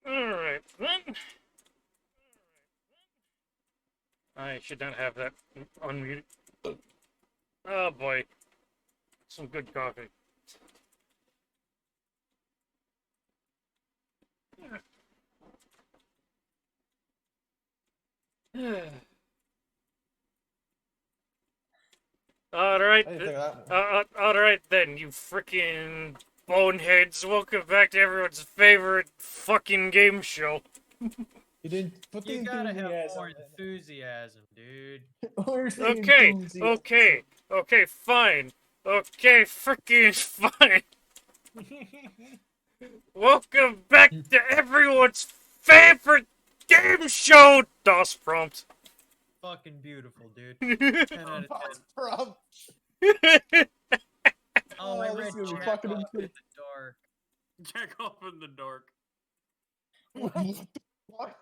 Alright, then. I should not have that unmuted. Oh boy. Some good coffee. Alright, alright then, you freaking boneheads. Welcome back to everyone's favorite fucking game show. You didn't put the You gotta have enthusiasm more in it. enthusiasm, dude. Where's the Okay, enthusiasm? okay, fine. Okay, freaking fine. Welcome back to everyone's favorite game show, DOS prompt. Fucking beautiful, dude. 10 out of 10. Prompt. Oh, I this read is gonna be Jack fucking off in incredible. the dark. Jack off in the dark. What the fuck?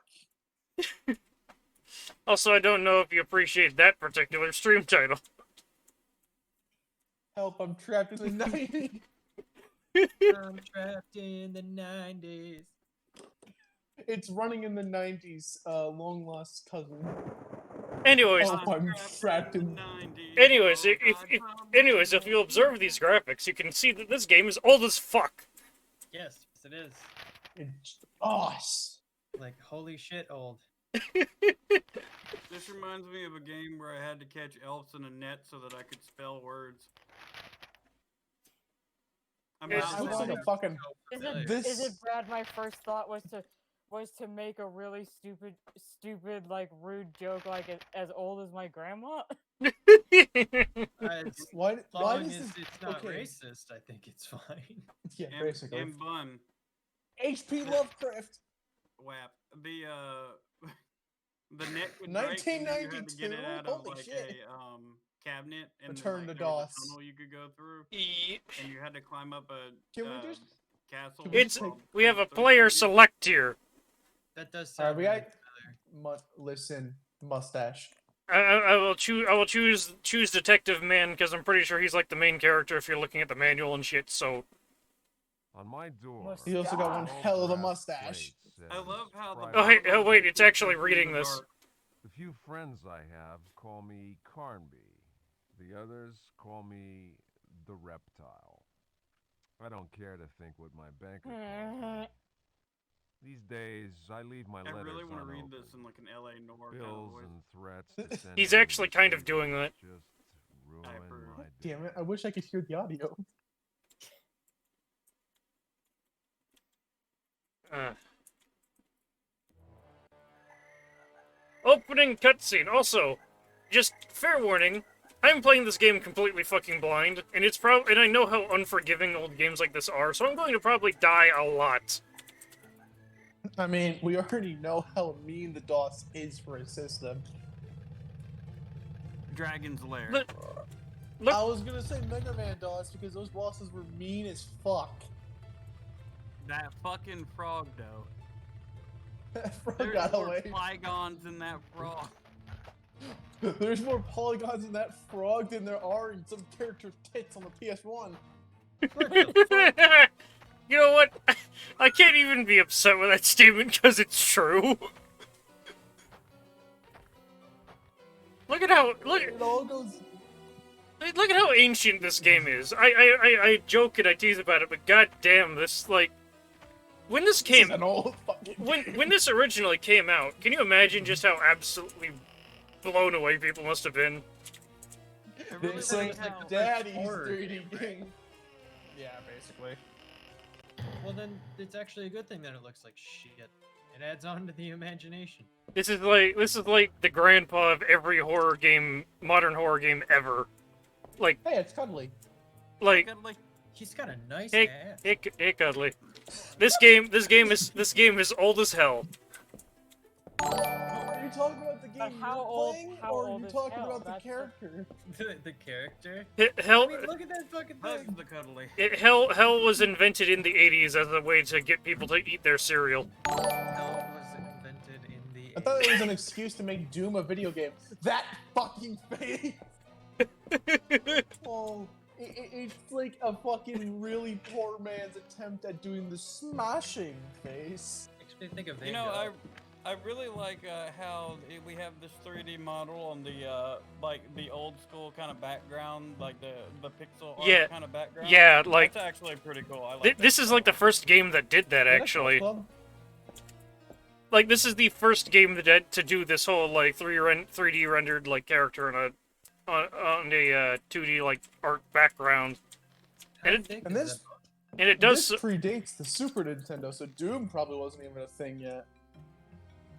Also, I don't know if you appreciate that particular stream title. Help, I'm trapped in the 90s. I'm trapped in the 90s. It's running in the 90s, long lost cousin. Anyways, Oh, I'm trapped in... anyways, if you observe these graphics, you can see that this game is old as fuck. Yes, it is. It's us. Like, holy shit, old. This reminds me of a game where I had to catch elves in a net so that I could spell words. I'm It's- not It looks like saying- a fucking... This- Is it Brad? My first thought was to make a really stupid like rude joke like as old as my grandma. As Why long does as this... it's not okay. racist, I think it's fine. Yeah, basically. and bun. H.P. Lovecraft. Whap. The net could break and then you had to get it 1992? out of Holy like shit. a cabinet and Return like, to there was DOS. a tunnel you could go through Ye- and you had to climb up a Can we just... castle. can we It's just we have a player select here. That does Alright, sound we really got... Listen, mustache. I will choose Detective Man because I'm pretty sure he's like the main character if you're looking at the manual and shit. So On my door. Must- He also got one Ah. hell of a mustache. I love how the Oh, hey, bottom of wait, the it's actually picture is reading in the this. dark. The few friends I have call me Carnby. The others call me the Reptile. I don't care to think what my banker calls me. These days, I leave my I letters really want to read unopened. this in like an LA Noir kind of Bills voice. and threats to send He's me actually kind of things doing that. Just ruin approve. my Damn day. it, I wish I could hear the audio. Opening cutscene. Also, just fair warning, I'm playing this game completely fucking blind, and and I know how unforgiving old games like this are, so I'm going to probably die a lot. I mean, we already know how mean the DOS is for a system. Dragon's Lair. Look, I was gonna say Mega Man DOS because those bosses were mean as fuck. That fucking frog though. Frog There's got more away. polygons in that frog. There's more polygons in that frog than there are in some character's tits on the PS1. you know what? I can't even be upset with that statement because it's true. Look at It all goes. look at how ancient this game is. I joke and I tease about it, but goddamn, this like when this This came is an old fucking. when this originally came out, can you imagine just how absolutely blown away people must have been? They say looks like the Daddy's horror 3D game, right? game. Yeah, basically. Well, then it's actually a good thing that it looks like shit. It adds on to the imagination. This is like the grandpa of every horror game, modern horror game ever. Like Hey, it's cuddly. like He's got a nice hey ass. hey cuddly. This game is old as hell. Are you talking about the But game how you're old- playing, how or are old you is talking Hell? about the That's the- character? The character. Hell, I mean, look at that fucking That's thing. the cuddly. hell was invented in the 80s as a way to get people to eat their cereal. Hell was invented in the. I thought it was an excuse to make Doom a video game. That fucking face! Oh, it's like a fucking really poor man's attempt at doing the smashing face. Makes me think of You know, Vanguard. I really like how we have this 3D model on the like the old school kind of background, like the pixel art Yeah. kind of background. Yeah, like That's actually pretty cool. I like this is like the first game that did that Yeah, actually. that's awesome. Like this is the first game that to do this whole like 3D rendered like character on a 2D like art background, How and big And is this, that? and it does. this predates the Super Nintendo, so Doom probably wasn't even a thing yet.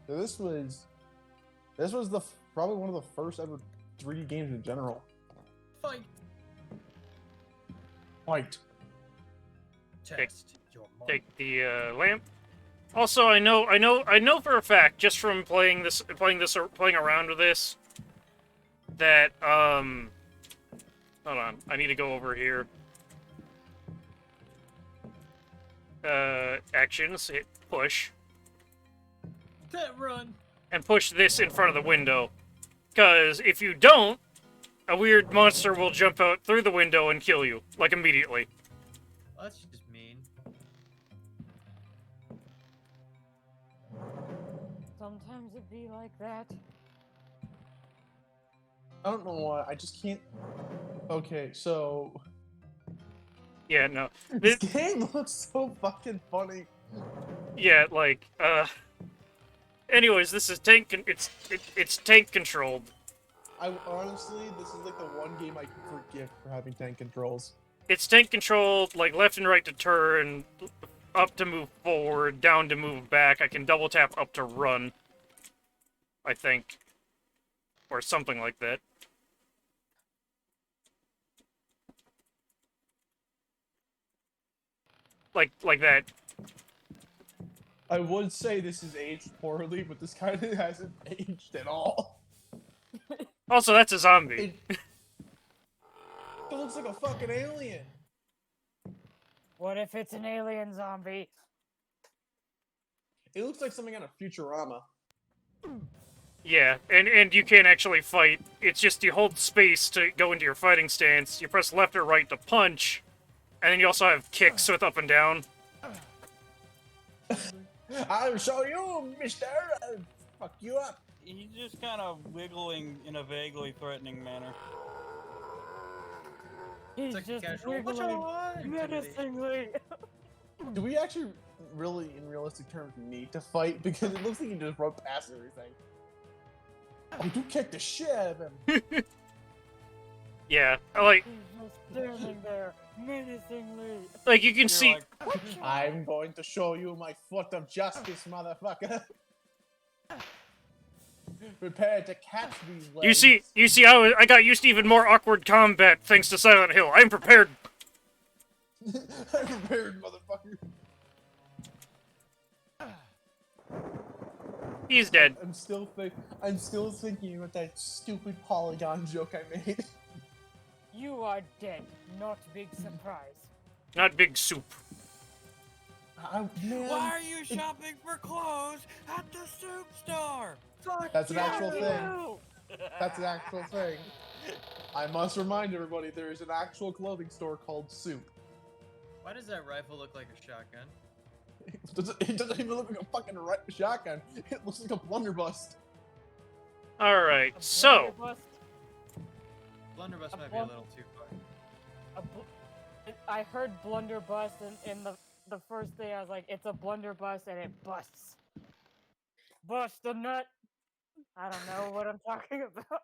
So this was probably one of the first ever 3D games in general. Fight. Fight. Test your mind. Take the lamp. Also, I know for a fact just from playing around with this that hold on, I need to go over here. Actions, hit push, That run. and push this in front of the window. Because if you don't, a weird monster will jump out through the window and kill you, like immediately. Well, that's just mean. Sometimes it be like that. I don't know why. I just can't. Okay, so Yeah, no. this game looks so fucking funny. Yeah, like, anyways, this is it's tank controlled. I honestly, this is like the one game I can forgive for having tank controls. It's tank controlled, like left and right to turn, up to move forward, down to move back. I can double tap up to run, I think, or something like that. Like that. I would say this is aged poorly, but this kind of hasn't aged at all. Also, that's a zombie. It looks like a fucking alien. What if it's an alien zombie? It looks like something out of Futurama. Yeah, and you can't actually fight. It's just you hold space to go into your fighting stance. You press left or right to punch, and then you also have kicks with up and down. I'll show you, mister. I'll fuck you up. He's just kind of wiggling in a vaguely threatening manner. He's It's like just casual. wiggling What? menacingly. Do we actually really, in realistic terms, need to fight? Because it looks like you just run past everything. Oh, you kicked the shit out of him. Yeah, like He's just standing there menacingly. you can You're see. like, I'm going to show you my foot of justice, motherfucker. Prepare to catch these legs. You see, I got used to even more awkward combat thanks to Silent Hill. I'm prepared. I'm prepared, motherfucker. He's dead. I'm still thinking about that stupid polygon joke I made. You are dead. Not big surprise. Not big soup. Man, why are you shopping for clothes at the soup store? Fuck that's an actual you! thing. That's an actual thing. I must remind everybody there is an actual clothing store called Soup. Why does that rifle look like a shotgun? It doesn't even look like a fucking shotgun. It looks like a blunderbuss. All right, so Blunderbuss- Blunderbuss A might be a blun- little too far. I heard blunderbuss in the first thing. I was like, it's a blunderbuss and it busts. Bust a nut. I don't know what I'm talking about.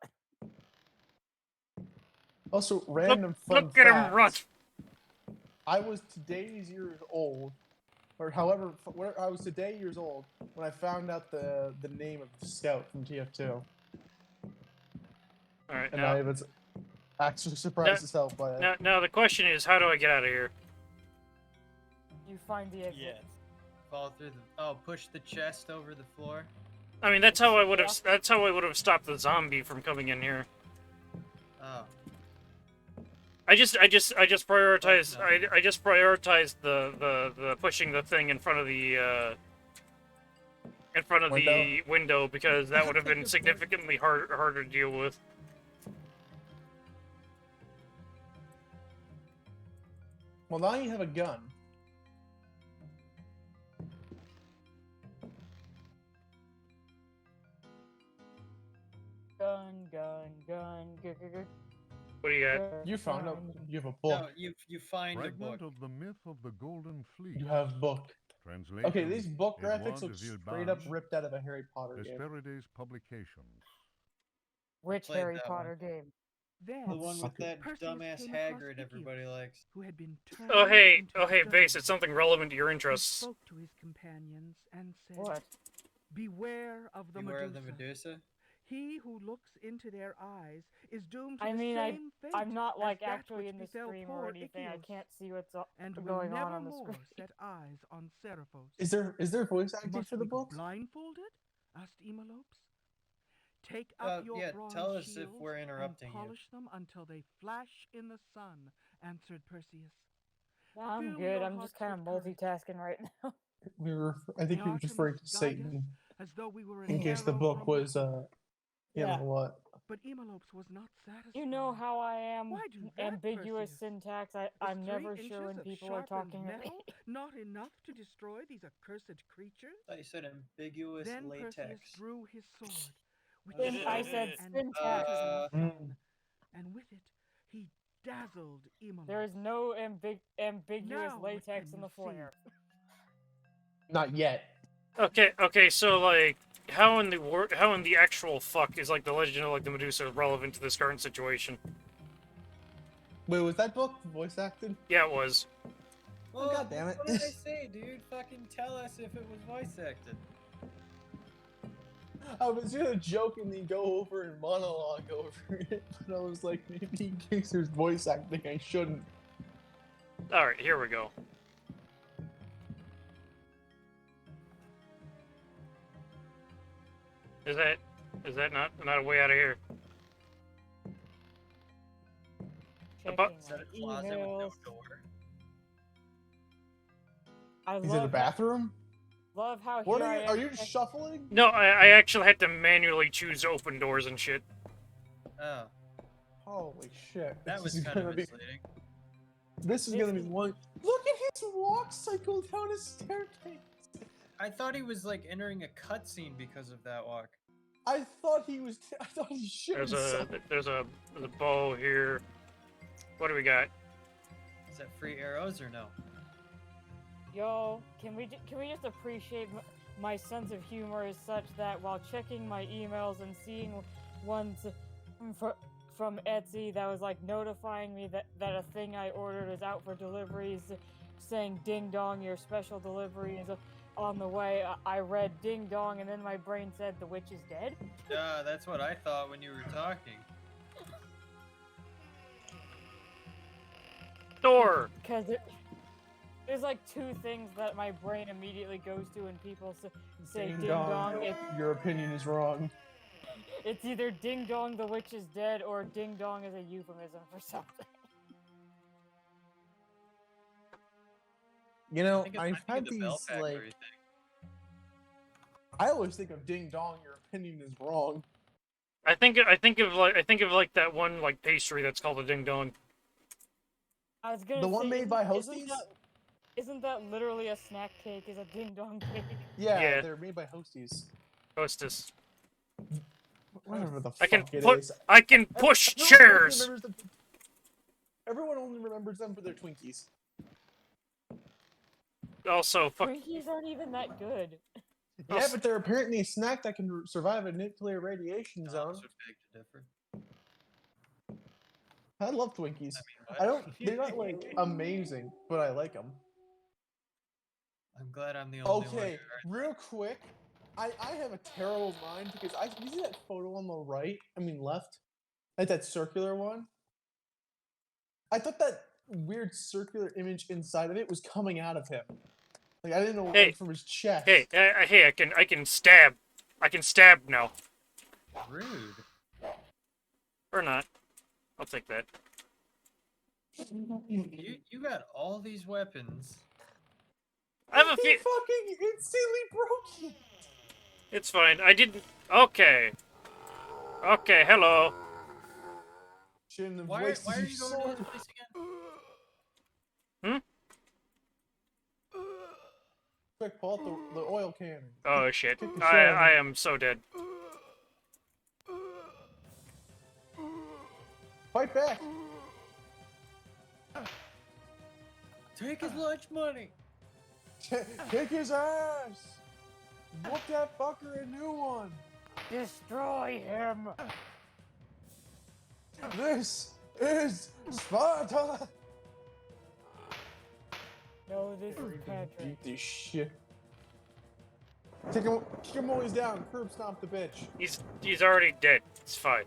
Also, random fun look at him fact, run. I was today's years old, or however, I was today years old when I found out the name of the scout from TF2, All right, and now, I was actually surprised as hell by it. now the question is, how do I get out of here? You find the exit. Yes. Fall through the. Oh, push the chest over the floor. I mean, that's how I would have. That's how I would have stopped the zombie from coming in here. Oh. I just prioritized. No. I just prioritized the pushing the thing in front of the window because that would have been significantly harder to deal with. Well, now you have a gun. Gun, gun, gun, gun, gun, What do you got? You found a. gun. You have a book. No, you find a book. Fragment of the myth of the Golden Fleece. You have book. Translation. Okay, these book graphics Edouard look de straight up Villeblanche, ripped out of a Harry Potter game. Hesperides Publications. Which Played Harry that one. Potter game? Then The one with fuck it. that Perseus dumbass came across Hagrid Iccius, everybody likes. who had been Oh turned hey, into Base. stone. It's something relevant to your He interests. spoke to his companions and said, What? "Beware of the Beware of Medusa. the Medusa. He who looks into their eyes is doomed to I the mean, same fate I'm not as like that actually which in the befell stream or poor anything. I Iccius, can't see what's and will going on never the more screen. set eyes on Seraphos." Is there voice acting Must for the we go book? blindfolded? Asked Emelopes. Take up your Yeah, bronze tell us if shields we're interrupting and you. polish them until they flash in the sun, answered Perseus. I'm Fill good. your I'm hearts just kind of with courage. multitasking right now. I think May he was referring to Artemis guide us Satan, as though we were in an case the arrow book from was, heaven. you Yeah. know what? But Emelopes was not satisfied. You know how I am. Why do that, Ambiguous Perseus? syntax. Is I'm 3 never inches sure when of people are sharpened talking to me. metal not enough to destroy these accursed creatures? I thought you said ambiguous Then latex. Perseus drew his sword, which Then shone I said and syntax. glittered in the Mm. sun, and with it he dazzled Emelopes. There is no ambiguous Now what latex can in you the foyer. Not yet. Okay. So like, how in the actual fuck is like the legend of like the Medusa relevant to this current situation? Wait, was that book voice acted? Yeah, it was. Well, God damn it. What did I say, dude? Fucking tell us if it was voice acted. I was gonna jokingly go over and monologue over it, but I was like, maybe in case there's voice acting, I shouldn't. All right, here we go. Is that not a way out of here? Checking Is that my a closet with no emails. door? I Is it a love bathroom? how What here I are am you checking- shuffling? No, I actually had to manually choose open doors and shit. Oh, Holy shit! that This was is kind gonna of be. misleading. This is gonna be one. Look at his walk cycle down a staircase. I thought he was like entering a cutscene because of that walk. I thought he was. I thought he should. There's a bow here. What do we got? Is that free arrows or no? Yo, can we just appreciate my sense of humor is such that while checking my emails and seeing ones from Etsy that was like notifying me that a thing I ordered is out for deliveries, saying ding dong, your special delivery is on the way. I read ding dong and then my brain said the witch is dead. Yeah, that's what I thought when you were talking. Door. Because there's like two things that my brain immediately goes to when people say ding dong. Your opinion is wrong. It's either ding dong, the witch is dead, or ding dong is a euphemism for something. You know, I I've had the these Bell like. Factory thing. I always think of ding dong. Your opinion is wrong. I think of like that one like pastry that's called a ding dong. I was gonna The say, one made by isn't Hosties? Isn't that literally a snack cake? Is a ding dong cake? Yeah, they're made by Hosties. Hostess. Whatever the I can fuck it put. is. I can push Everyone only chairs. remembers them- Everyone only remembers them for their Twinkies. Also, fuck. Twinkies aren't even that good. Yeah, but they're apparently a snack that can survive a nuclear radiation zone. Those would beg to differ. I love Twinkies. I mean, I don't. They're not like amazing, but I like them. I'm glad I'm the only one. Okay, real quick. I have a terrible mind because you see that photo on the right? I mean left? Like that circular one? I thought that weird circular image inside of it was coming out of him. Like I didn't know it Hey. was from his chest. Hey, I can stab. I can stab now. Rude. Or not. I'll take that. You got all these weapons. I have a He few. fucking instantly broke it. It's fine. I didn't. Okay. Okay, hello. Shouldn't have Why wasted are your you going sword. to this place again? Quick, pull out the oil cannon. Oh shit. Kick the shit out of I him. am so dead. Fight back. Take his lunch money. Kick his ass. Whoop that fucker a new one. Destroy him. This is Sparta. No, this is Patrick. Beat this shit. Kick him while he's down. Curb stomp the bitch. He's already dead. It's fine.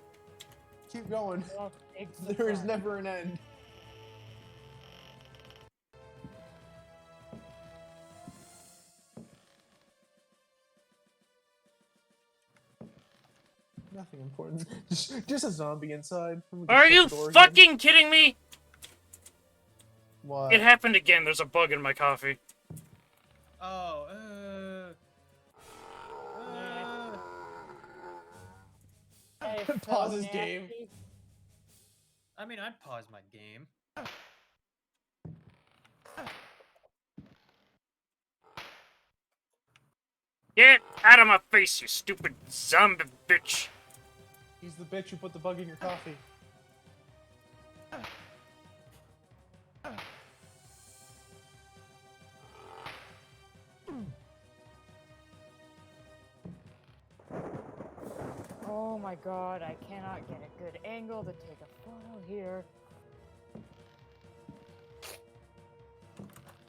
Keep going. Well, takes the There is front. never an end. Nothing important. Just a zombie inside. We can Are shut you the door again. fucking kidding me? What? It happened again. There's a bug in my coffee. Oh, Hey, Pause so his game. nasty. I mean, I'd pause my game. Get out of my face, you stupid zombie bitch. He's the bitch who put the bug in your coffee. Oh my god, I cannot get a good angle to take a photo here.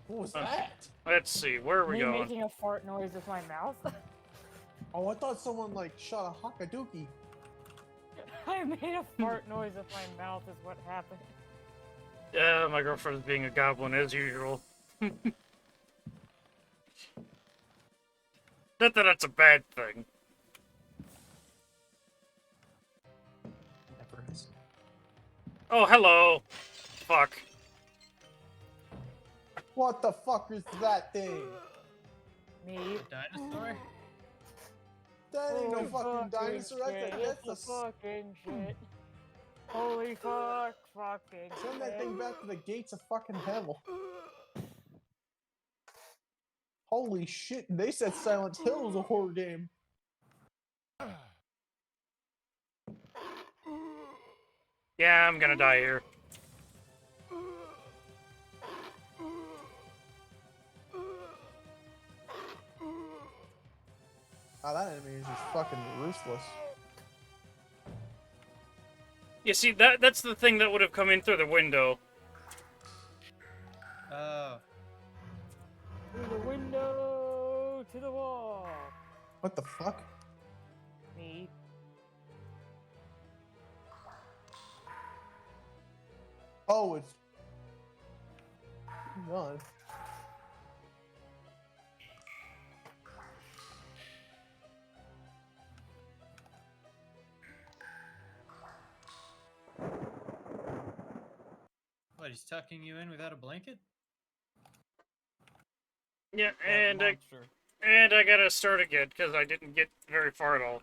What was that? Let's see, where are we Me going? making a fart noise with my mouth. Oh, I thought someone like shot a Hakaduki. I made a fart noise with my mouth is what happened. My girlfriend's being a goblin as usual. Not that that's a bad thing. Never is. Oh, hello. Fuck. What the fuck is that thing? Me. Dinosaur? That ain't no Holy fucking dinosaur. shit, That's it's the. the fucking shit. Holy fuck, fucking Send that shit. thing back to the gates of fucking hell. Holy shit! They said Silent Hill was a horror game. Yeah, I'm gonna die here. Ah, that enemy is just fucking ruthless. You see, that's the thing that would have come in through the window. Oh. Through the window, to the wall. What the fuck? Me. Oh, it's. God. What, he's tucking you in without a blanket? Yeah, That and monster. I gotta start again because I didn't get very far at all.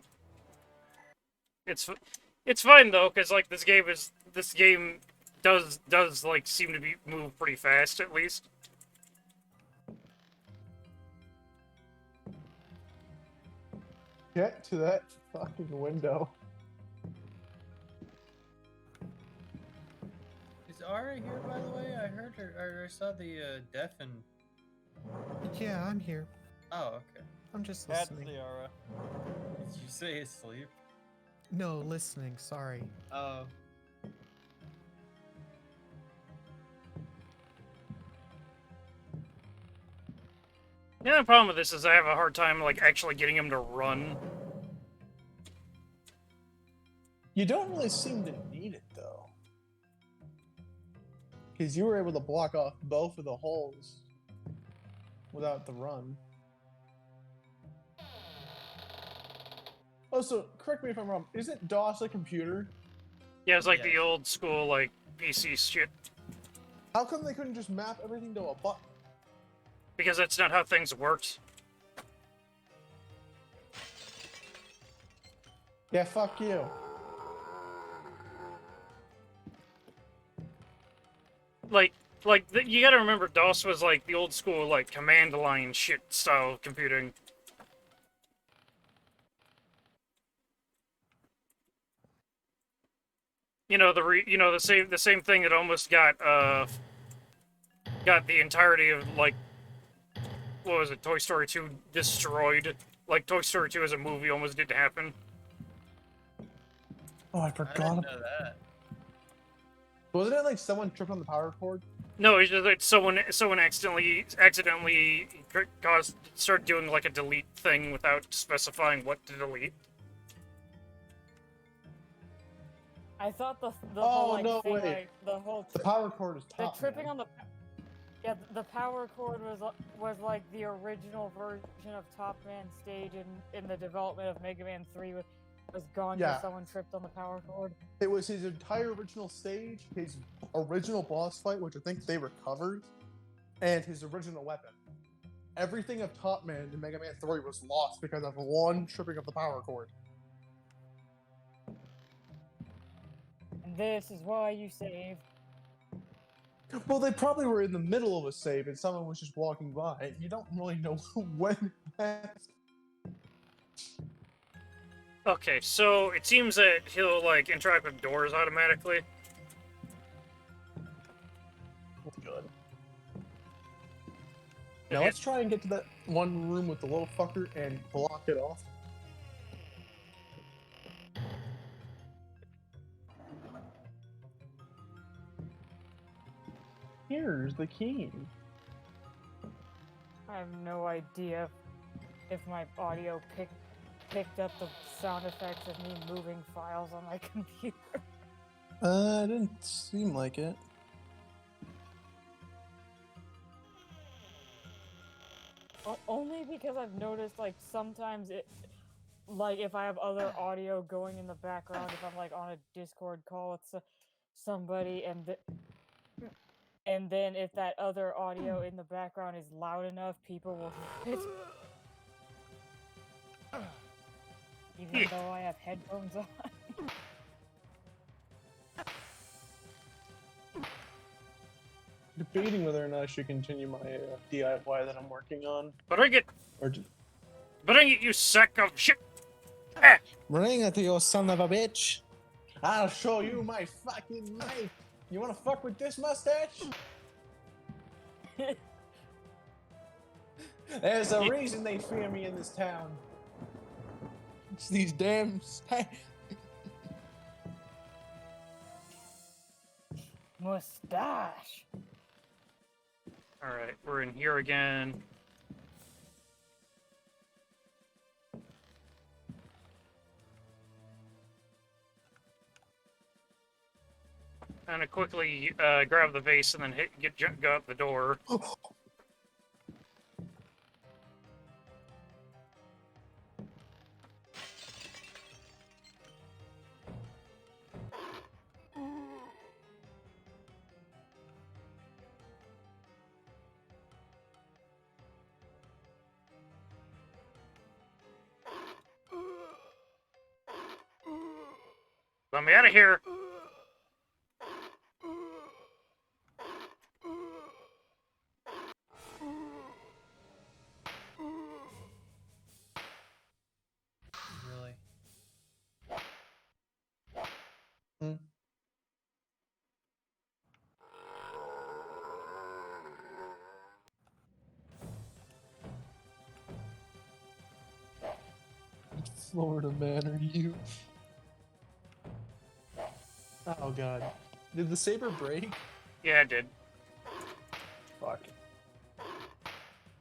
It's fine though, because like this game does like seem to be move pretty fast at least. Get to that fucking window. Is Ara here, by the way? I heard her, or I saw the deafen. Yeah, I'm here. Oh, okay. I'm just That's listening. the aura. Did you say asleep? No, listening. Sorry. Oh. The only problem with this is I have a hard time like actually getting him to run. You don't really seem to need it though. Because you were able to block off both of the holes without the run. Also, correct me if I'm wrong. Isn't DOS a computer? Yeah, it's like Yeah. the old school like PC shit. How come they couldn't just map everything to a button? Because that's not how things worked. Yeah, fuck you. You gotta remember, DOS was like the old school like command line shit style of computing. You know the same thing that almost got the entirety of like what was it, Toy Story 2 destroyed. Like Toy Story 2 as a movie almost didn't happen. Oh, I I forgot. didn't know that. Wasn't it like someone tripped on the power cord? No, it's just that someone accidentally started doing like a delete thing without specifying what to delete. I thought the Oh, whole like no, thing, wait. like the whole The power cord is the top. tripping man. on the power cord was like the original version of Top Man stage in the development of Mega Man 3 was gone Yeah. because someone tripped on the power cord. It was his entire original stage, his original boss fight, which I think they recovered, and his original weapon. Everything of Top Man in Mega Man 3 was lost because of one tripping of the power cord. And this is why you save. Well, they probably were in the middle of a save and someone was just walking by. You don't really know when it happened. Okay, so it seems that he'll like interact with doors automatically. Good. Now let's try and get to that one room with the little fucker and block it off. Here's the key. I have no idea if my audio picked up the sound effects of me moving files on my computer. It didn't seem like it. Only because I've noticed, like, sometimes it, like, if I have other audio going in the background, if I'm, like, on a Discord call with somebody, and then if that other audio in the background is loud enough, people will hear it. Even though I have headphones on. Debating whether or not I should continue my DIY that I'm working on. Bring it! Or just... Bring it, you sack of shit! Ah! Bring it, you son of a bitch! I'll show you my fucking knife! You wanna fuck with this mustache? There's a reason they fear me in this town. It's these damn... Mustache! Alright, we're in here again. I'm gonna quickly grab the vase and then go out the door. Let me out of here! Really? Hmm. Florida man, are you? Oh god. Did the saber break? Yeah, I did. Fuck.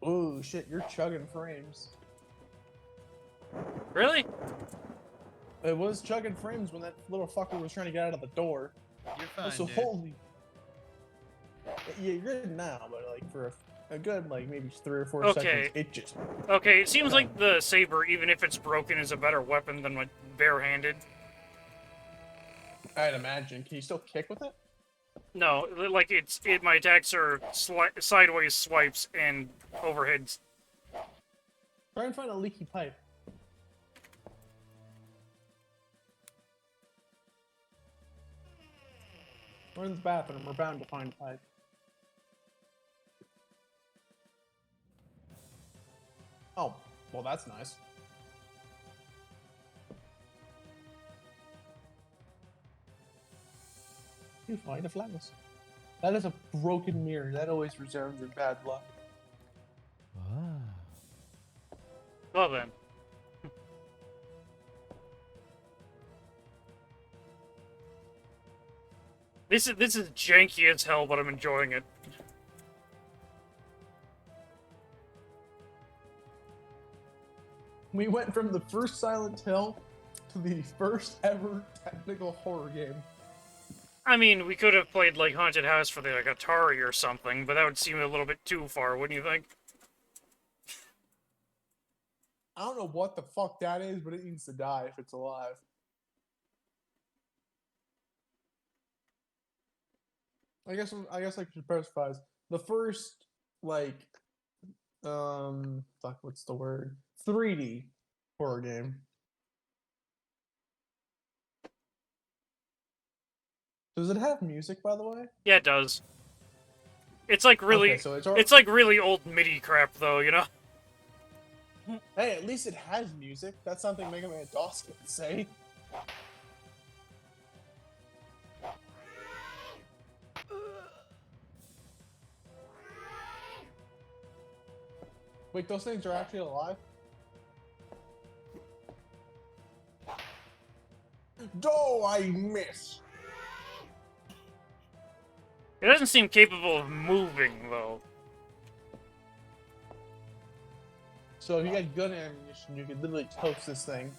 Oh shit, you're chugging frames. Really? It was chugging frames when that little fucker was trying to get out of the door. You're fine, So dude. holy. Yeah, you're good now, but like for a good like maybe 3 or 4 Okay. seconds. It just Okay, it seems like the saber, even if it's broken, is a better weapon than like barehanded. I'd imagine. Can you still kick with it? No, like my attacks are sideways swipes and overheads. Try and find a leaky pipe. We're in the bathroom. We're bound to find a pipe. Oh, well, that's nice. You find a flask. That is a broken mirror. That always resounds in bad luck. Well then. This is janky as hell, but I'm enjoying it. We went from the first Silent Hill to the first ever technical horror game. I mean, we could have played like Haunted House for the like Atari or something, but that would seem a little bit too far, wouldn't you think? I don't know what the fuck that is, but it needs to die if it's alive. I guess I should specify the first like fuck, what's the word? 3D horror game. Does it have music, by the way? Yeah, it does. It's like really, Okay, so it's like really old MIDI crap, though, you know. Hey, at least it has music. That's something Mega Man DOS can say. Wait, those things are actually alive? Oh, I miss. It doesn't seem capable of moving, though. So if you had gun ammunition, you could literally toast this thing.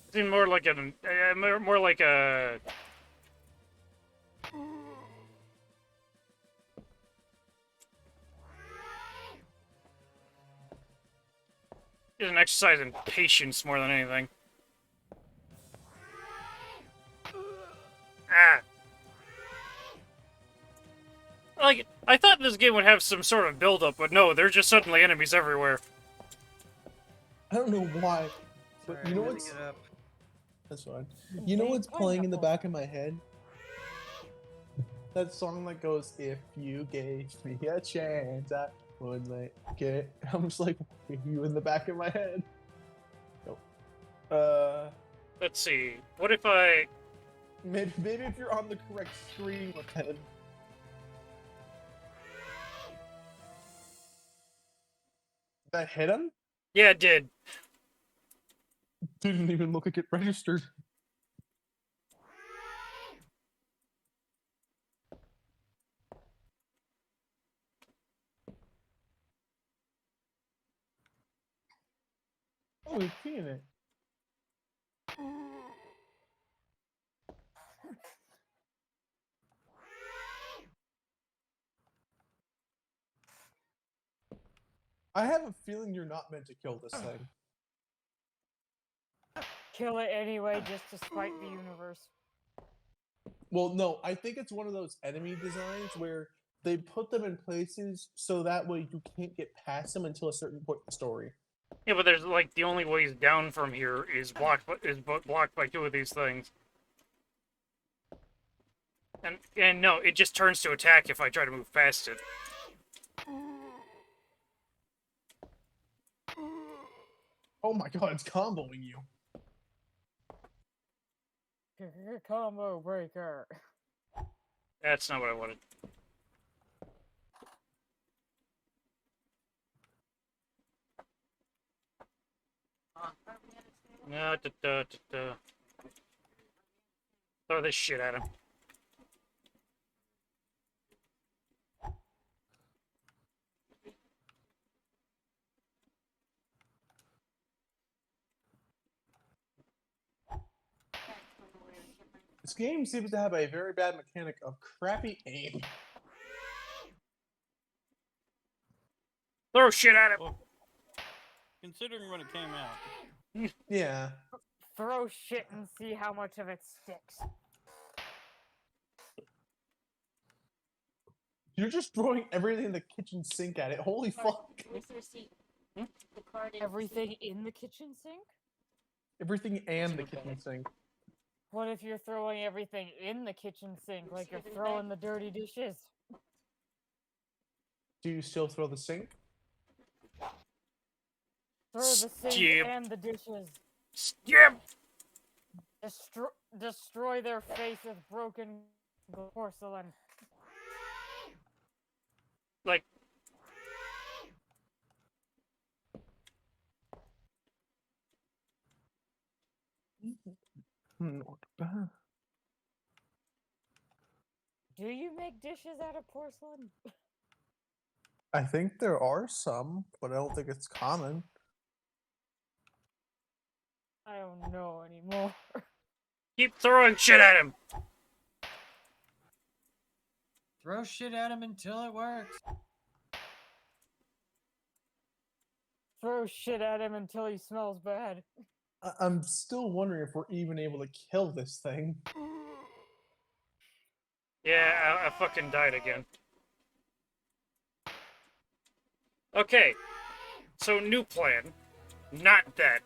It seemed more like more like a. It's an exercise in patience more than anything. Ah. Like, I thought this game would have some sort of build-up, but no, there's just suddenly enemies everywhere. I don't know why, but Sorry, you know I had to what's... get up. That's fine. You know what's playing in the back of my head? That song that goes, "If you gave me a chance, I would make it." I'm just like, you in the back of my head. Nope. Let's see. What if I... Maybe if you're on the correct screen with it. That hit him? Yeah, it did. Didn't even look like it registered. Oh, he's peeing it. I have a feeling you're not meant to kill this thing. Kill it anyway, just to spite the universe. Well, no, I think it's one of those enemy designs where they put them in places so that way you can't get past them until a certain point in the story. Yeah, but there's, like, the only ways down from here is blocked by two of these things. And no, it just turns to attack if I try to move past it. Oh my god, it's comboing you. Combo breaker. That's not what I wanted. No, throw this shit at him. This game seems to have a very bad mechanic of crappy aim. Throw shit at him. Well, considering when it came out. Yeah. Throw shit and see how much of it sticks. You're just throwing everything in the kitchen sink at it. Holy fuck. Where's the receipt? Hmm? The card and Everything in the kitchen sink? Everything and the kitchen sink. What if you're throwing everything in the kitchen sink, like you're throwing the dirty dishes? Do you still throw the sink? Throw the sink Skip. and the dishes. Skip. Destroy their face with broken porcelain. Like, Not bad. Do you make dishes out of porcelain? I think there are some, but I don't think it's common. I don't know anymore. keep throwing shit at him. Throw shit at him until it works. Throw shit at him until he smells bad. I'm still wondering if we're even able to kill this thing. Yeah, I fucking died again. Okay, so new plan. Not that.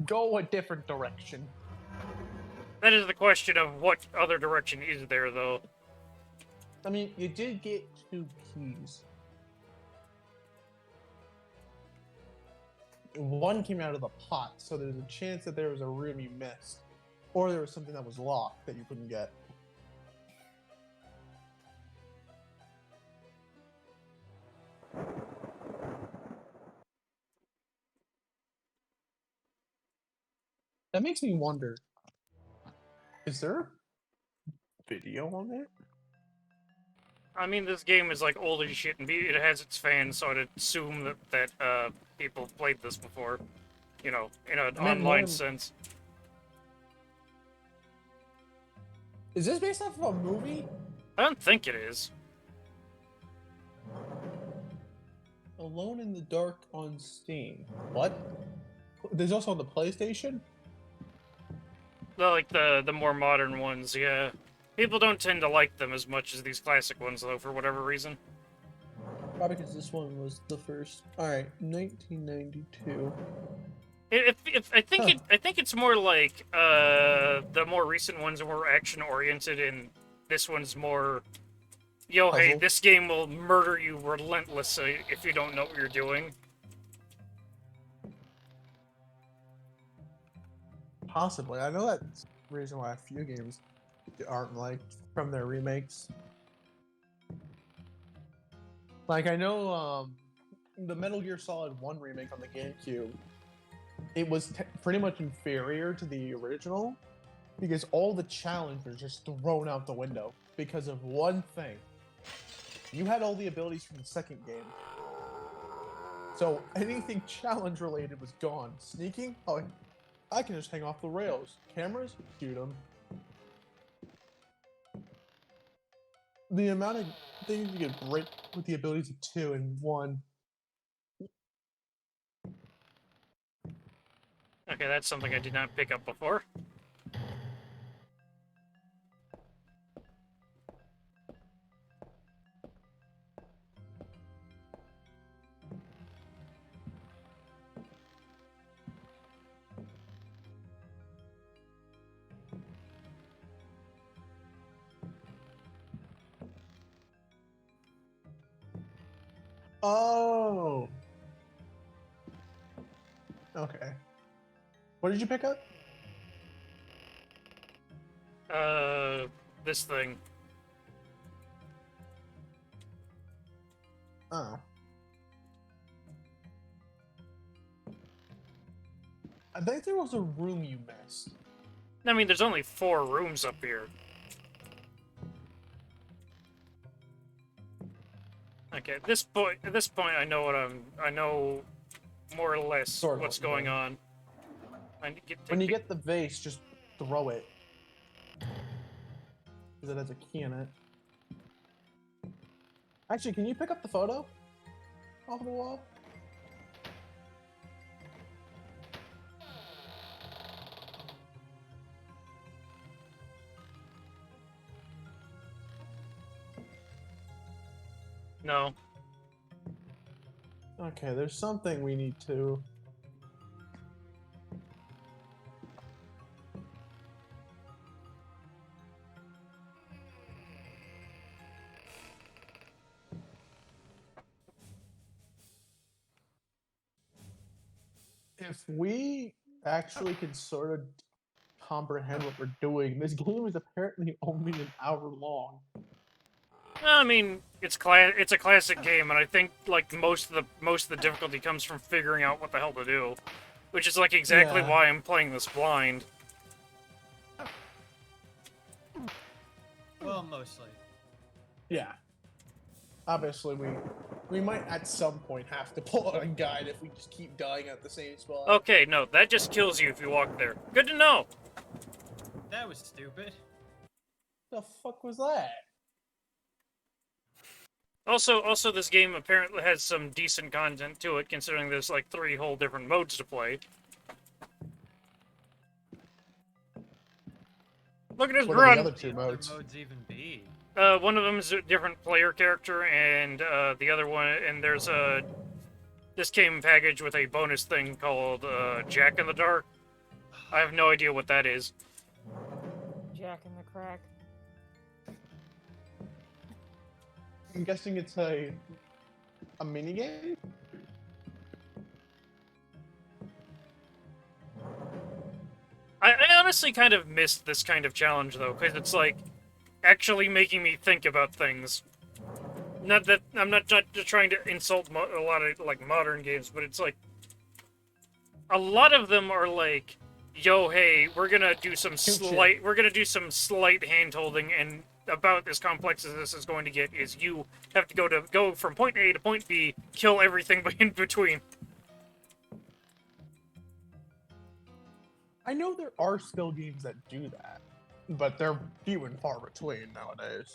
Go a different direction. That is the question of what other direction is there, though. I mean, you did get 2 keys. One came out of the pot, so there's a chance that there was a room you missed. Or there was something that was locked that you couldn't get. That makes me wonder, is there video on there? I mean, this game is like old as shit, and it has its fans, so I'd assume that people have played this before. You know, in an I meant more online than- sense. Is this based off of a movie? I don't think it is. Alone in the Dark on Steam. What? There's also on the PlayStation? Like the more modern ones, yeah. People don't tend to like them as much as these classic ones, though, for whatever reason. Probably because this one was the first. Alright, 1992. I think Huh. I think it's more like the more recent ones are more action oriented, and this one's more. Yo, hey, Puzzle. this game will murder you relentlessly if you don't know what you're doing. Possibly. I know that's the reason why a few games aren't liked from their remakes. Like, I know the Metal Gear Solid 1 remake on the GameCube, it was pretty much inferior to the original because all the challenge was just thrown out the window because of one thing. You had all the abilities from the second game. So anything challenge related was gone. Sneaking? Oh, I can just hang off the rails. Cameras? Shoot them. The amount of things you get great with the abilities of 2 and 1. Okay, that's something I did not pick up before. Oh. Okay. What did you pick up? This thing. Oh. I think there was a room you missed. I mean, there's only 4 rooms up here. Okay, at this point, I know I know more or less Sort of what's what you're going doing. on. I need to When you get the vase, just throw it. Because it has a key in it. Actually, can you pick up the photo off the wall? No. Okay, there's something we need to. If we actually can sort of comprehend what we're doing, this game is apparently only an hour long. I mean, it's a classic game, and I think like most of the difficulty comes from figuring out what the hell to do, which is like exactly Yeah. why I'm playing this blind. Well, mostly. Yeah. Obviously, we might at some point have to pull out a guide if we just keep dying at the same spot. Okay, no, that just kills you if you walk there. Good to know. That was stupid. The fuck was that? Also, this game apparently has some decent content to it, considering there's like 3 whole different modes to play. Look at his What are the run. other two What other modes? modes even be? One of them is a different player character, and the other one, and there's a. This came packaged with a bonus thing called Jack in the Dark. I have no idea what that is. Jack in the Crack. I'm guessing it's a mini game. I honestly kind of missed this kind of challenge though, because it's like actually making me think about things. Not that I'm not just trying to insult a lot of like modern games, but it's like a lot of them are like, "Yo, hey, we're gonna do some slight hand holding, and about as complex as this is going to get is you have to go from point A to point B, kill everything in between." I know there are still games that do that, but they're few and far between nowadays.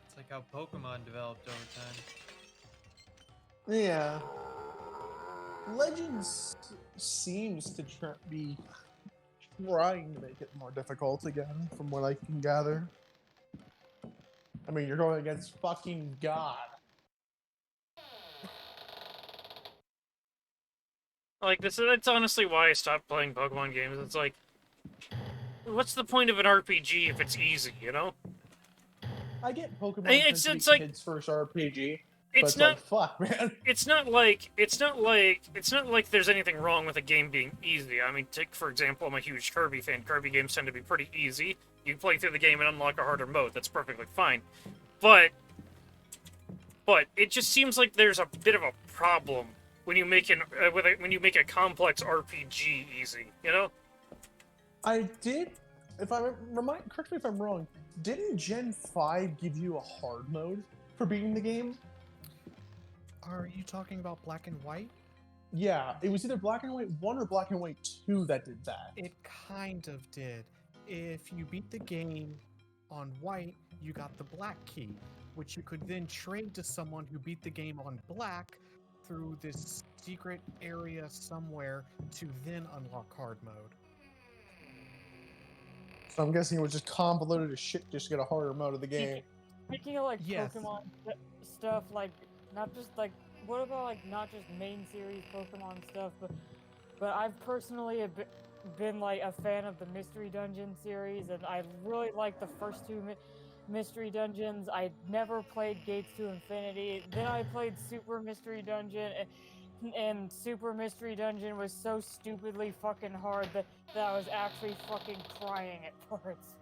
It's like how Pokemon developed over time. Yeah. Legends seems to be trying to make it more difficult again, from what I can gather. I mean, you're going against fucking God. Like that's honestly why I stopped playing Pokemon games. It's like, what's the point of an RPG if it's easy, you know? I get Pokemon It's- tends to be it's like- kids' first RPG, but It's it's not. like, fuck, man. It's not like there's anything wrong with a game being easy. I mean, take for example, I'm a huge Kirby fan. Kirby games tend to be pretty easy. You play through the game and unlock a harder mode. That's perfectly fine. But it just seems like there's a bit of a problem when you make when you make a complex RPG easy. You know? I did, if I correct me if I'm wrong, didn't Gen 5 give you a hard mode for beating the game? Are you talking about Black and White? Yeah, it was either Black and White 1 or Black and White 2 that did that. It kind of did. If you beat the game on White, you got the Black key, which you could then trade to someone who beat the game on Black through this secret area somewhere to then unlock hard mode. So I'm guessing it was just convoluted as shit just to get a harder mode of the game. Speaking of like Yes. Pokemon stuff, like not just like what about like not just main series Pokemon stuff, but I've personally been like a fan of the Mystery Dungeon series, and I really like the first two Mystery Dungeons. I never played Gates to Infinity. Then I played Super Mystery Dungeon, and Super Mystery Dungeon was so stupidly fucking hard that I was actually fucking crying at parts.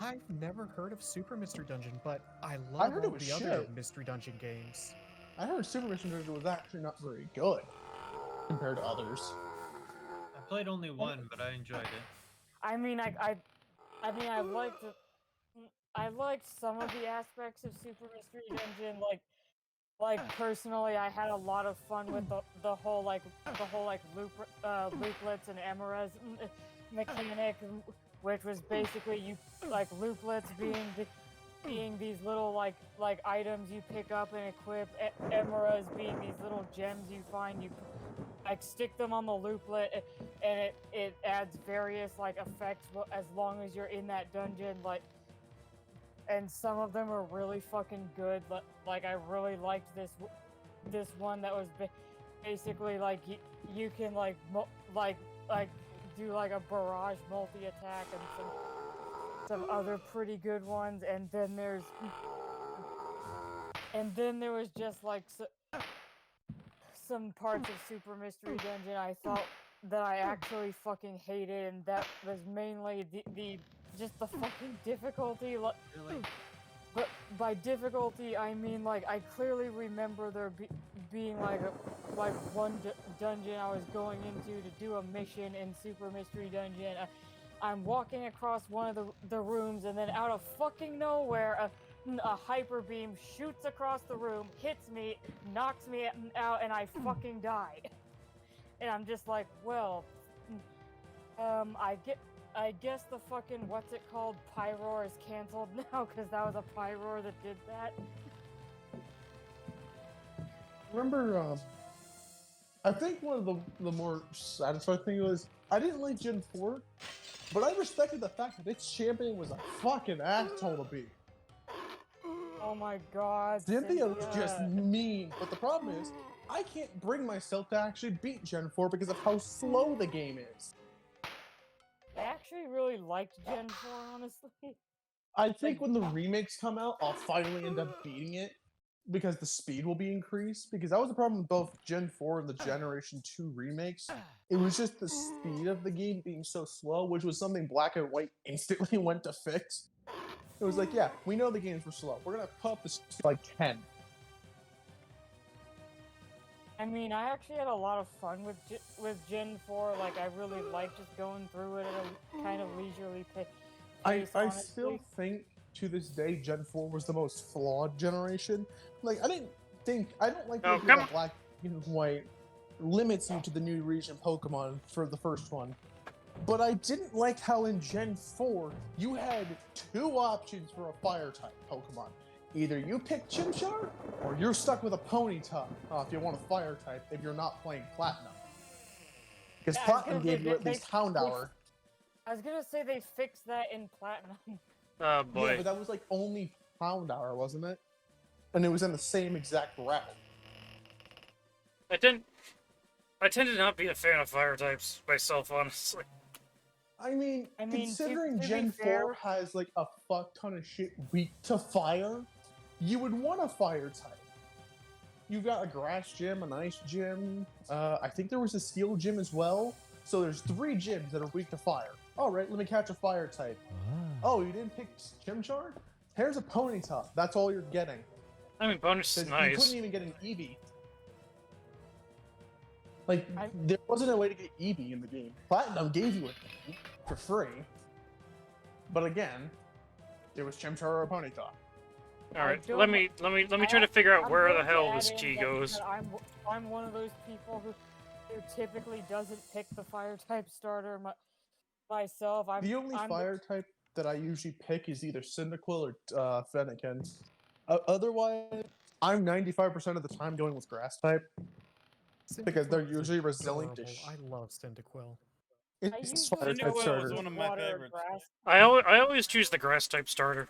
I've never heard of Super Mystery Dungeon, but I love heard it all was the other shit. Mystery Dungeon games. I heard Super Mission Dungeon was actually not very good compared to others. I played only one, but I enjoyed it. I mean, I liked some of the aspects of Super Mystery Dungeon. Like personally, I had a lot of fun with the whole looplets and Emerez mechanic, which was basically you like looplets being these little like items you pick up and equip, emeralds being these little gems you find, you like stick them on the looplet, and it adds various like effects as long as you're in that dungeon, like, and some of them are really fucking good. Like I really liked this one that was basically like you can like do like a barrage multi-attack and some other pretty good ones, and then there was just like some parts of Super Mystery Dungeon I thought that I actually fucking hated, and that was mainly the just the fucking difficulty. Really? But by difficulty, I mean like I clearly remember there being like one dungeon I was going into to do a mission in Super Mystery Dungeon. I'm walking across one of the rooms, and then out of fucking nowhere, a hyper beam shoots across the room, hits me, knocks me out, and I fucking die. And I'm just like, well, I guess the fucking what's it called Pyroar is canceled now because that was a Pyroar that did that. Remember, I think one of the more satisfying thing was I didn't like Gen 4, but I respected the fact that its champion was a fucking asshole to beat. Oh my god. Cynthia was just mean, but the problem is, I can't bring myself to actually beat Gen 4 because of how slow the game is. I actually really liked Gen 4, honestly. I think when the remakes come out, I'll finally end up beating it because the speed will be increased. Because that was the problem with both Gen 4 and the Generation 2 remakes. It was just the speed of the game being so slow, which was something Black and White instantly went to fix. It was like, yeah, we know the games were slow. We're gonna put up the speed to like 10. I mean, I actually had a lot of fun with Gen 4. Like, I really liked just going through it at a kind of leisurely pace. I still think to this day Gen 4 was the most flawed generation. Like, I don't like the idea that Black and White limits you to the new region Pokemon for the first one. But I didn't like how in Gen 4 you had two options for a fire type Pokemon. Either you pick Chimchar, or you're stuck with a Ponyta if you want a fire type if you're not playing Platinum. Because Platinum gave you at least Houndour. I was gonna say they fixed that in Platinum. Oh boy. Yeah, but that was like only Houndour, wasn't it? And it was in the same exact route. I tend to not be a fan of fire types myself, honestly. I mean considering to Gen be fair- 4 has like a fuck ton of shit weak to fire, you would want a fire type. You've got a grass gym, an ice gym, I think there was a steel gym as well. So there's 3 gyms that are weak to fire. Alright, let me catch a fire type. Oh, you didn't pick Chimchar? Here's a Ponyta. That's all you're getting. I mean, bonus is 'Cause nice. You couldn't even get an Eevee. Like, there wasn't a way to get Eevee in the game. Platinum gave you an Eevee for free. But again, it was Chimchar or a Ponyta. Alright, let me try to figure out where the hell this key goes. I'm one of those people who typically doesn't pick the fire type starter myself. The only fire type that I usually pick is either Cyndaquil or Fennekin. Otherwise, I'm 95% of the time going with grass type. Because they're Cyndaquil is usually resilient to adorable. I love Cyndaquil. It's fire type Cyndaquil was starter. one of my favorites. I always choose the grass type starter.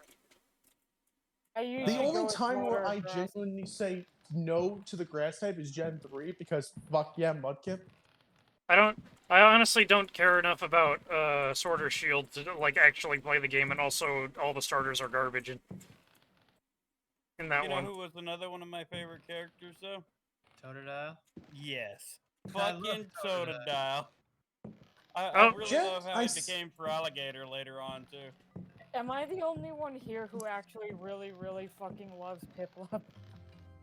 The only time where I genuinely say no to the grass type is Gen 3 because fuck yeah, Mudkip. I honestly don't care enough about Sword or Shield to like actually play the game, and also all the starters are garbage in that one. You know who was another one of my favorite characters though? Totodile? Yes. I love Fucking Totodile. Totodile. I Oh, really Jen, love how I he s- became for Alligator later on too. Am I the only one here who actually really fucking loves Piplup?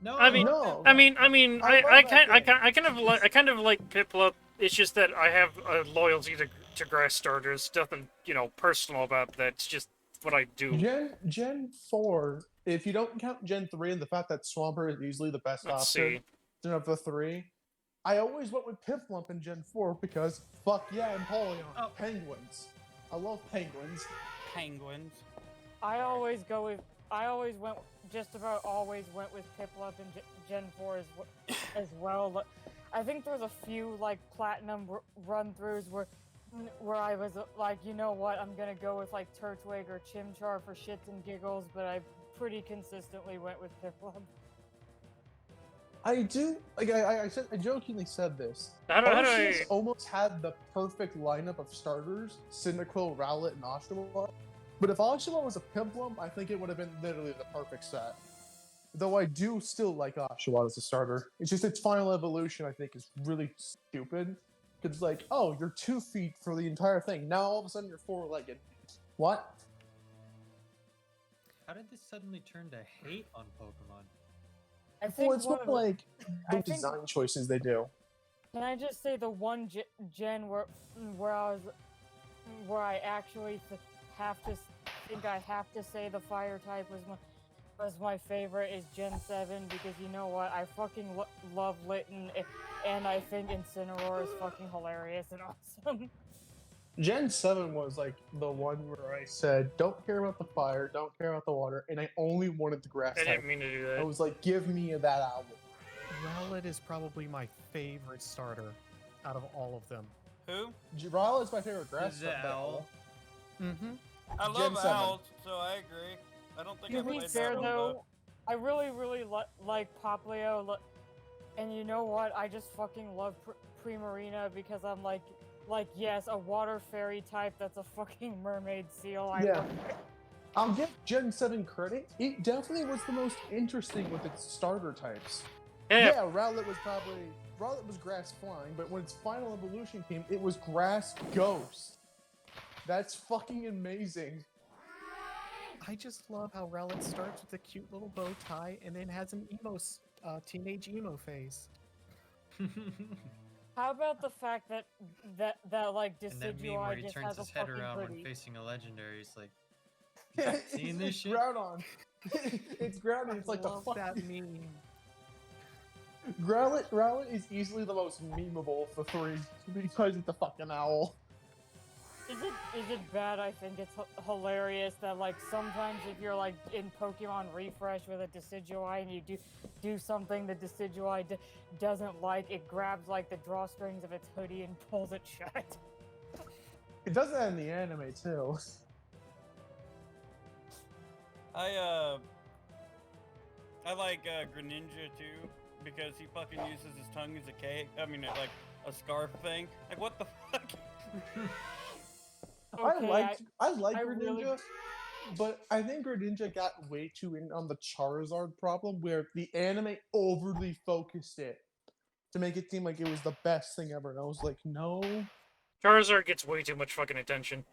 No, I mean- No. I mean, I love I that kind of like Piplup. It's just that I have a loyalty to grass starters. Nothing, personal about that. It's just what I do. Gen 4, if you don't count Gen 3 and the fact that Swampert is easily the best Let's option of the 3, I always went with Piplup in Gen 4 because fuck yeah, Empoleon, Oh. penguins. I love penguins. Penguins. I always went, just about always went with Piplup in Gen 4 as well. I think there's a few like platinum run-throughs where I was like, you know what, I'm gonna go with like Turtwig or Chimchar for shits and giggles, but I pretty consistently went with Piplup. I do like I jokingly said this. How do I? Arceus almost had the perfect lineup of starters: Cyndaquil, Rowlet, and Oshawott. But if Oshawott was a Piplup, I think it would have been literally the perfect set. Though I do still like Oshawott as a starter. It's just its final evolution, I think, is really stupid. Because it's like, oh, you're 2 feet for the entire thing. Now all of a sudden you're 4-legged. What? How did this suddenly turn to hate on Pokemon? I think Well, it's more like I the think- design choices they do. Can I just say the one gen where I actually have to say the fire type was my favorite is Gen 7 because you know what, I fucking love Litten and I think Incineroar is fucking hilarious and awesome. Gen 7 was like the one where I said, don't care about the fire, don't care about the water, and I only wanted the grass I type. didn't mean to do I that. was like, give me that owl. Rowlet is probably my favorite starter out of all of them. Who? Rowlet is my favorite grass Is it type. owl? Mm-hmm. I Gen love 7. owls, so I agree. I don't think I To be played fair that one, though, I really like Poplio, and you know what? I just fucking love Primarina because I'm like yes, a water fairy type that's a fucking mermaid seal. I Yeah. love it. I'll give Gen 7 credit. It definitely was the most interesting with its starter types. Yeah, Rowlet was grass flying, but when its final evolution came, it was grass ghost. That's fucking amazing. I just love how Rowlet starts with a cute little bow tie and then has an teenage emo phase. How about the fact that like And that meme where Decidueye he just turns has a his head fucking around when hoodie? facing a legendary. He's like, It's Seeing this shit? Groudon. It's Groudon. It's like the love fuck. that meme. Rowlet is easily the most memeable of the three because it's the fucking owl. Is it bad? I think it's hilarious that like sometimes if you're like in Pokemon Refresh with a Decidueye and you do something the Decidueye doesn't like, it grabs like the drawstrings of its hoodie and pulls it shut. It does that in the anime too. I like Greninja too because he fucking uses his tongue as a cake. I mean, like a scarf thing. Like what the fuck? Okay, I like I Greninja, really- but I think Greninja got way too in on the Charizard problem, where the anime overly focused it to make it seem like it was the best thing ever. And I was like, no. Charizard gets way too much fucking attention.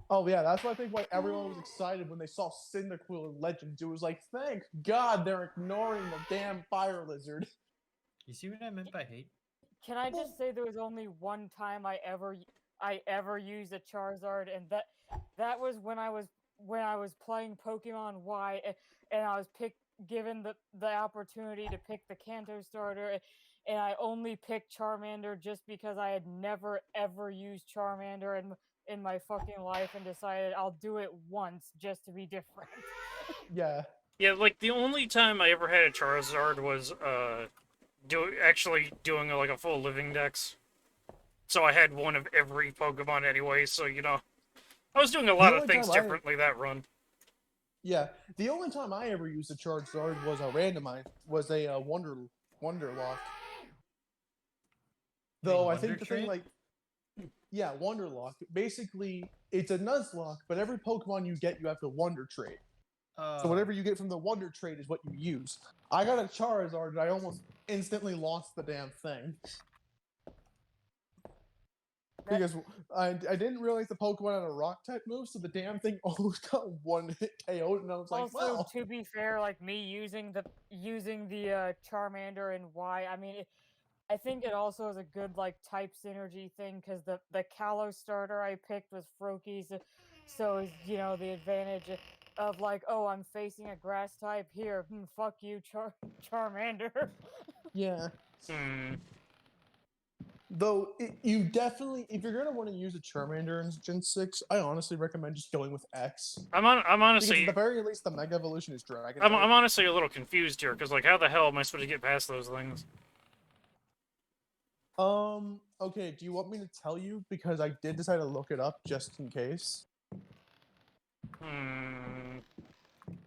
Oh yeah, that's why I think why everyone was excited when they saw Cyndaquil in Legends. It was like, thank God they're ignoring the damn fire lizard. you see what I meant by hate? Can I just say there was only one time I ever used a Charizard, and that was when I was playing Pokemon Y, and I was given the opportunity to pick the Kanto starter, and I only picked Charmander just because I had never ever used Charmander in my fucking life, and decided I'll do it once just to be different. Yeah. Yeah, like the only time I ever had a Charizard was actually doing like a full living dex. So I had one of every Pokemon anyway, so you know, I was doing a lot of only things time I- differently that run. Yeah, the only time I ever used a Charizard was a Wonderlock. Though I think Wonder the thing Trait? like, yeah, Wonderlock. Basically, it's a Nuzlocke, but every Pokemon you get, you have to Wonder Trait. So whatever you get from the Wonder Trait is what you use. I got a Charizard, and I almost instantly lost the damn thing. Because I didn't realize the Pokemon had a rock type move, so the damn thing almost got one hit KO'd, and I was like, Also, well. to be fair, like me using the Charmander and Y, I mean, I think it also is a good like type synergy thing because the Kalos starter I picked was Froakie, so is you know the advantage of like, oh, I'm facing a grass type here, fuck you, Charmander. Yeah. Hmm. Though you definitely, if you're gonna want to use a Charmander in Gen 6, I honestly recommend just going with X. I'm Because at honestly the very least, the Mega Evolution is Dragon. I'm type. honestly a little confused here because like how the hell am I supposed to get past those things? Okay. Do you want me to tell you? Because I did decide to look it up just in case.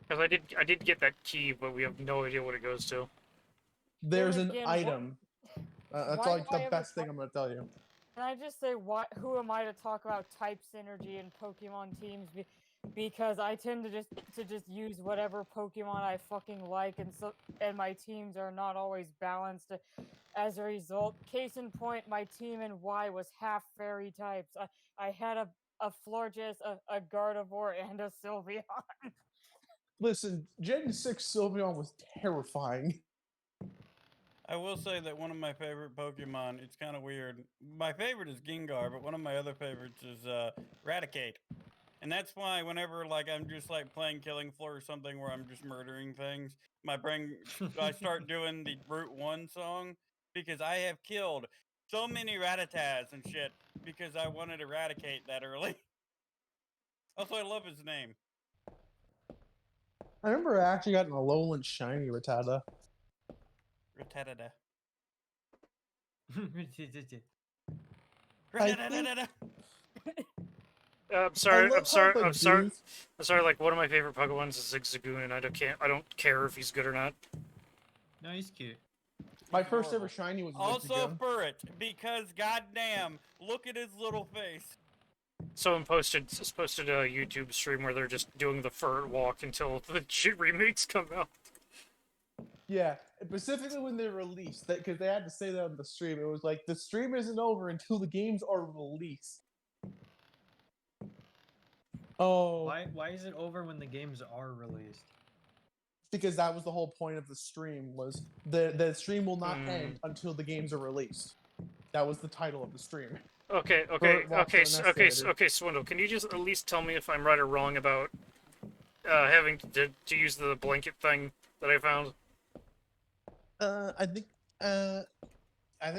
Because I did get that key, but we have no idea what it goes to. There's an again, what- item. That's why like do I the ever best thing talk- I'm gonna tell you. Can I just say who am I to talk about type synergy in Pokemon teams? Because I tend to just use whatever Pokemon I fucking like, and my teams are not always balanced. As a result, case in point, my team in Y was half fairy types. I had a Florges, a Gardevoir, and a Sylveon. Listen, Gen 6 Sylveon was terrifying. I will say that one of my favorite Pokemon, it's kind of weird. My favorite is Gengar, but one of my other favorites is Raticate. And that's why whenever like I'm just like playing Killing Floor or something where I'm just murdering things, my brain I start doing the Route 1 song because I have killed so many Rattatas and shit because I wanted to Eradicate that early. Also, I love his name. I remember I actually got an Alolan Shiny Rattata. Rattata. I think- Rattata. I'm sorry. love I'm sorry. how the I'm sorry. dudes- I'm sorry. Like one of my favorite Pokemons is Zigzagoon, and I don't care if he's good or not. No, he's cute. My first ever Adorable. shiny was Also Zigzagoon. Furret, because goddamn, look at his little face. Someone posted a YouTube stream where they're just doing the fur walk until the shit remakes come out. Yeah, specifically when they released that, because they had to say that on the stream. It was like the stream isn't over until the games are released. Oh, Why is it over when the games are released? because that was the whole point of the stream. Was the stream will not end until the games are released. That was the title of the stream. Okay, Swindle. Can you just at least tell me if I'm right or wrong about having to use the blanket thing that I found? I think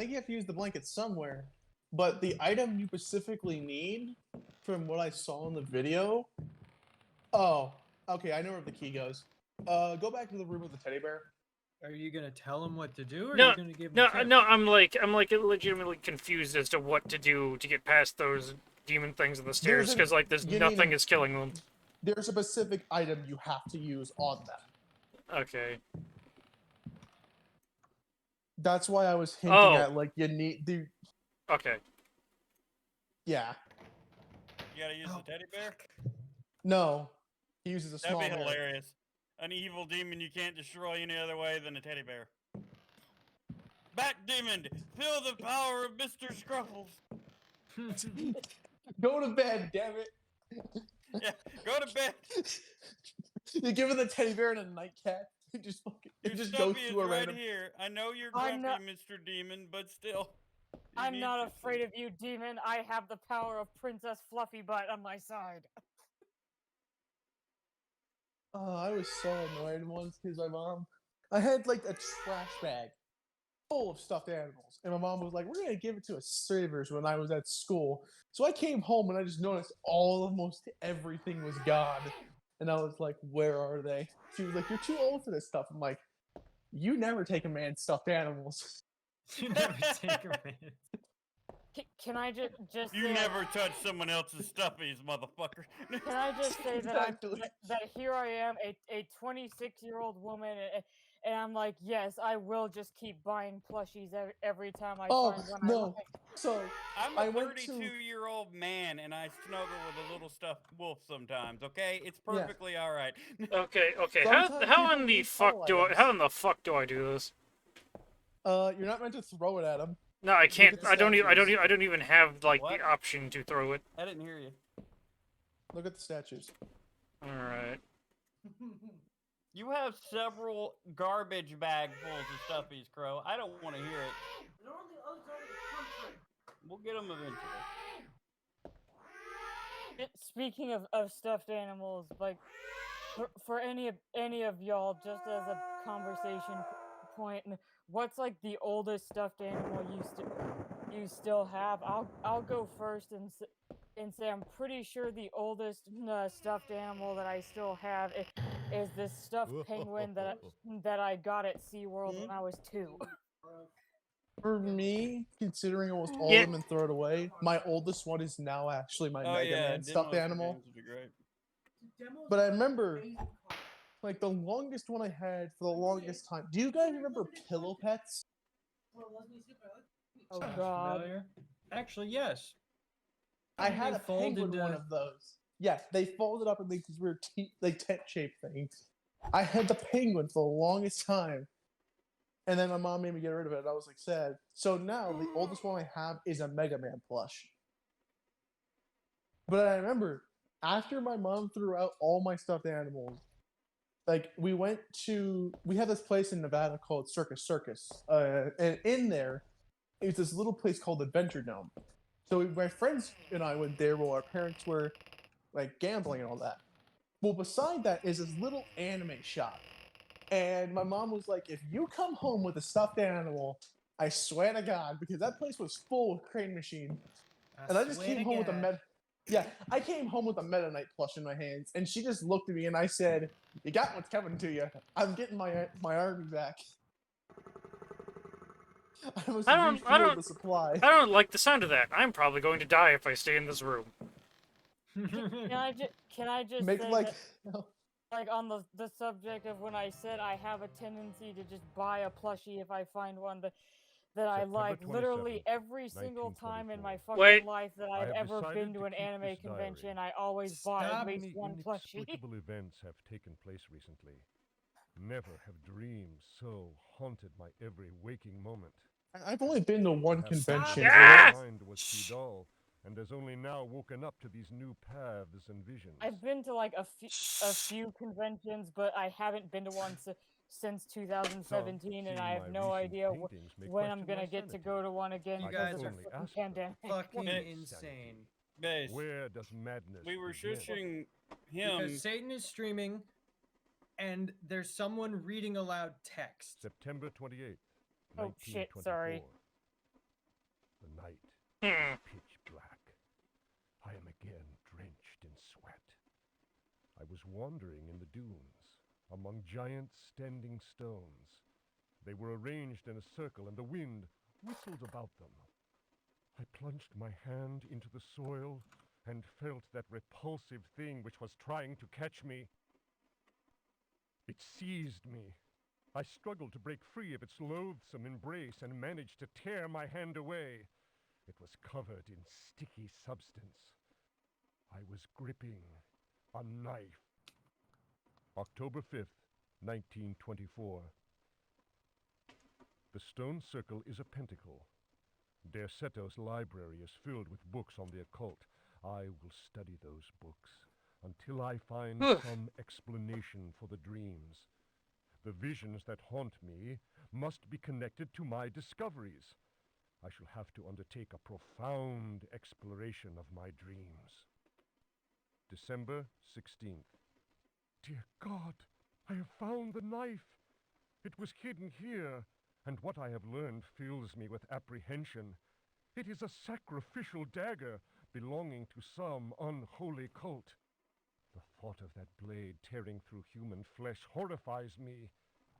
you have to use the blanket somewhere, but the item you specifically need, from what I saw in the video. Oh, okay, I know where the key goes. Go back to the room with the teddy bear. Are you gonna tell him what to do, or No, are you gonna give him No, tips? no, I'm like legitimately confused as to what to do to get past those demon things on the stairs There's an- because like there's you nothing need- is killing them. There's a specific item you have to use on them. Okay. That's why I was hinting Oh. at like you need the Okay. yeah. You gotta use the teddy bear? No, he uses a That'd small be bear. hilarious. An evil demon you can't destroy any other way than a teddy bear. Back demon, feel the power of Mr. Scruffles. Go to bed, damn it. Yeah, go to bed. You give him the teddy bear and a nightcap. It just fucking Your it just goes stuffy is to a right random. here. I know you're I'm grumpy, not- Mr. Demon, but still. you I'm need not to- afraid of you, demon. I have the power of Princess Fluffy Butt on my side. Oh, I was so annoyed once because my mom. I had like a trash bag full of stuffed animals, and my mom was like, "We're gonna give it to a savers" when I was at school. So I came home and I just noticed almost everything was gone, and I was like, "Where are they?" She was like, "You're too old for this stuff." I'm like, "You never take a man's stuffed animals." You never take a man. Can I just You say, never touch someone else's stuffies, motherfucker. Can I just say Exactly. that here I am, a 26-year-old woman, and I'm like, yes, I will just keep buying plushies every time I Oh find one I no! like. So I'm I a went to- 32-year-old man, and I snuggle with a little stuffed wolf sometimes. Okay, it's Yeah. perfectly all right. Okay. Sometimes How people in the need fuck cuddle do I items. how in the fuck do I do this? you're not meant to throw it at them. No, I can't. at the I don't statues. even have like What? the option to throw it. I didn't hear you. Look at the statues. All right. You have several garbage bag fulls of stuffies, Crow. I don't want to hear it. They're on the other side of the country. We'll get them eventually. Speaking of stuffed animals, like for any of y'all, just as a conversation point, what's like the oldest stuffed animal you still have. I'll go first and say I'm pretty sure the oldest stuffed animal that I still have is this stuffed penguin that I got at SeaWorld when I was 2. For me, considering almost all Yeah. of them and throw it away, my oldest one is now actually my Oh Mega yeah, Man stuffed demos for animal. games would be great. But I remember, like, the longest one I had for the longest time. Do you guys remember Pillow Pets? Oh Sounds God. familiar. Actually, yes. I Didn't had they a fold penguin one into- of those. Yes, they folded up into these weird like tent-shaped things. I had the penguin for the longest time, and then my mom made me get rid of it. And I was like sad. So now the oldest one I have is a Mega Man plush. But I remember after my mom threw out all my stuffed animals, like we have this place in Nevada called Circus Circus, and in there it's this little place called Adventure Dome. So my friends and I went there while our parents were like gambling and all that. Well, beside that is this little anime shop. And my mom was like, if you come home with a stuffed animal, I swear to God, because that place was full of Crane Machine. And I just swear came to home with a God. Meta. Yeah, I came home with a Meta Knight plush in my hands, and she just looked at me and I said, "You got what's coming to you. I'm getting my army back." I must I refuel don't- the supply. I don't like the sound of that. I'm probably going to die if I stay in this room. Can I just Make say like that, like on the subject of when I said I have a tendency to just buy a plushie if I find one that I September like 27th, literally every single time in my 1924. fucking Wait. life that I I've have ever been decided to to an keep anime this convention, diary. I always buy at Stop. least Many one plushie. inexplicable events have taken place recently. Never have dreams so haunted my every waking moment. I've only been to one Perhaps convention. my Ah! mind was too dull, and has only now woken up to these new paths and visions. I've been to like a few conventions, but I haven't been to one since 2017, and I have seeing no my recent idea paintings may when I'm question gonna my get to sanity. go to one again You because guys of the only fucking asked for it. pandemic. Fucking Hey, insane. Base, Where does madness we were begin? shushing him. Because Satan is streaming, and there's someone reading aloud text. September 28th, Oh, shit, 1924. sorry. The night Hmm. is pitch black. I am again drenched in sweat. I was wandering in the dunes, among giant standing stones. They were arranged in a circle, and the wind whistled about them. I plunged my hand into the soil and felt that repulsive thing which was trying to catch me. It seized me. I struggled to break free of its loathsome embrace and managed to tear my hand away. It was covered in sticky substance. I was gripping a knife. October 5th, 1924. The stone circle is a pentacle. Derceto's library is filled with books on the occult. I will study those books until I find some explanation for the dreams. The visions that haunt me must be connected to my discoveries. I shall have to undertake a profound exploration of my dreams. December 16th. Dear God, I have found the knife. It was hidden here, and what I have learned fills me with apprehension. It is a sacrificial dagger belonging to some unholy cult. The thought of that blade tearing through human flesh horrifies me,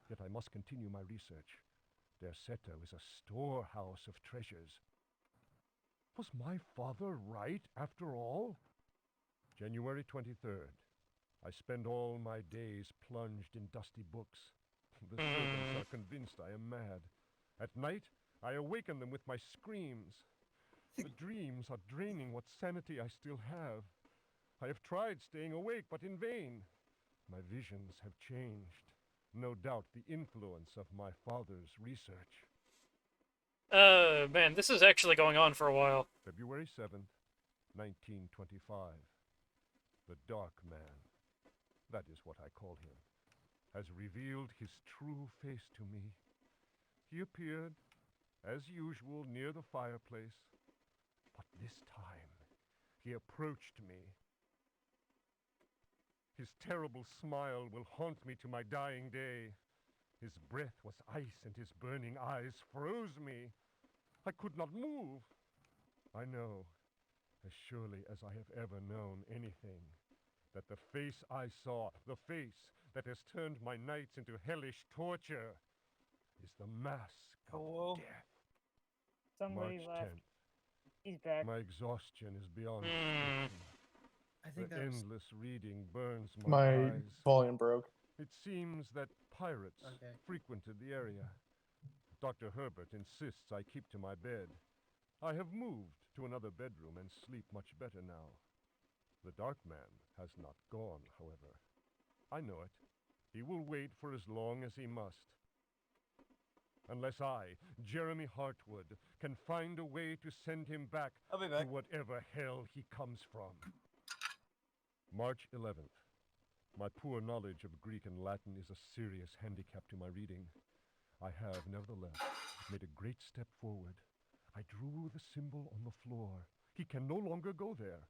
yet I must continue my research. Derceto is a storehouse of treasures. Was my father right, after all? January 23rd. I spend all my days plunged in dusty books. The servants are convinced I am mad. At night, I awaken them with my screams. The dreams are draining what sanity I still have. I have tried staying awake, but in vain. My visions have changed. No doubt the influence of my father's research. Man, this is actually going on for a while. February 7th, 1925. The Dark Man, that is what I call him, has revealed his true face to me. He appeared, as usual, near the fireplace, but this time he approached me. His terrible smile will haunt me to my dying day. His breath was ice and his burning eyes froze me. I could not move. I know, as surely as I have ever known anything, that the face I saw, the face that has turned my nights into hellish torture, is the mask Hello? of death. Somebody March left. 10th. He's back. My exhaustion is beyond Hmm. description. I think The that was endless reading burns my My eyes. volume broke. It seems that pirates Okay. frequented the area. Dr. Herbert insists I keep to my bed. I have moved to another bedroom and sleep much better now. The Dark Man has not gone, however. I know it. He will wait for as long as he must. Unless I, Jeremy Hartwood, can find a way to send him back I'll be to back. whatever hell he comes from. March 11th. My poor knowledge of Greek and Latin is a serious handicap to my reading. I have, nevertheless, made a great step forward. I drew the symbol on the floor. He can no longer go there.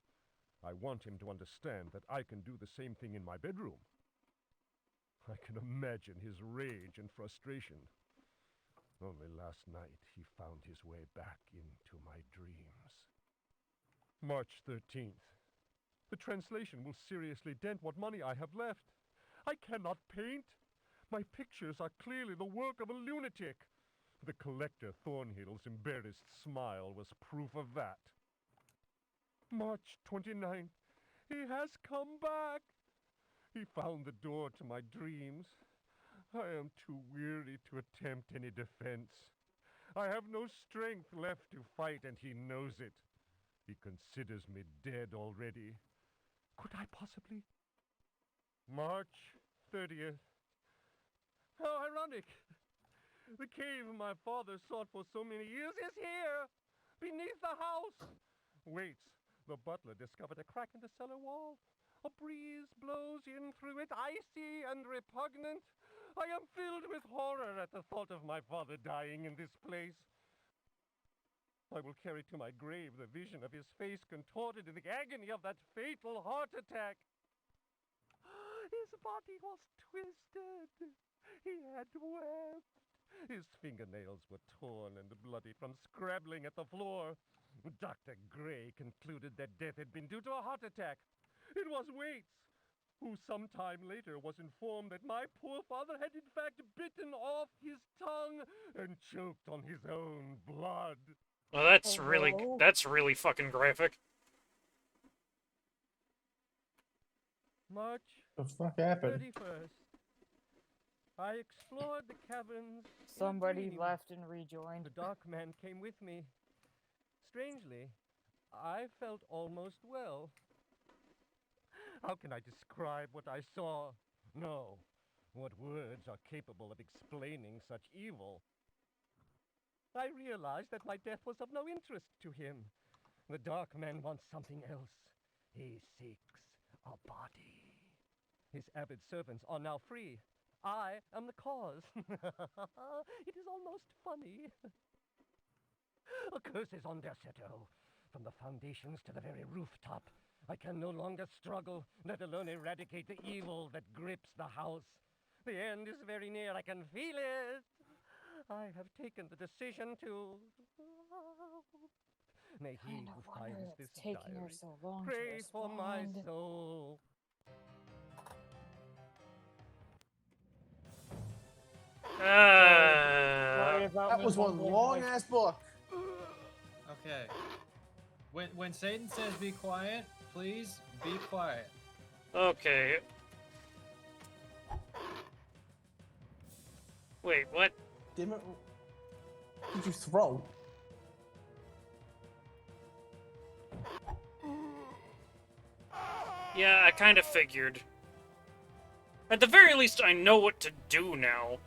I want him to understand that I can do the same thing in my bedroom. I can imagine his rage and frustration. Only last night he found his way back into my dreams. March 13th. The translation will seriously dent what money I have left. I cannot paint. My pictures are clearly the work of a lunatic. The collector Thornhill's embarrassed smile was proof of that. March 29th. He has come back. He found the door to my dreams. I am too weary to attempt any defense. I have no strength left to fight, and he knows it. He considers me dead already. Could I possibly? March 30th. How ironic! The cave my father sought for so many years is here, beneath the house. Wait, the butler discovered a crack in the cellar wall. A breeze blows in through it, icy and repugnant. I am filled with horror at the thought of my father dying in this place. I will carry to my grave the vision of his face contorted in the agony of that fatal heart attack. His body was twisted. He had wept. His fingernails were torn and bloody from scrabbling at the floor. Dr. Gray concluded that death had been due to a heart attack. It was Waits, who some time later was informed that my poor father had in fact bitten off his tongue and choked on his own blood. Well, that's Hello? really fucking graphic. March The fuck happened? 31st. I explored the caverns. in a Somebody dream. left and rejoined. The Dark Man came with me. Strangely, I felt almost well. How can I describe what I saw? No. What words are capable of explaining such evil? I realized that my death was of no interest to him. The Dark Man wants something else. He seeks a body. His avid servants are now free. I am the cause. It is almost funny. A curse is on Derceto. From the foundations to the very rooftop. I can no longer struggle, let alone eradicate the evil that grips the house. The end is very near. I can feel it. I have taken the decision to... May he Kinda who wonder finds it's this taking her diary so long pray to for my respond. soul. Sorry about That me was one mumbling long my- ass book. Okay. When Satan says be quiet, please be quiet. Okay. Wait, what? Damn it. Did you throw? Yeah, I kind of figured. At the very least, I know what to do now.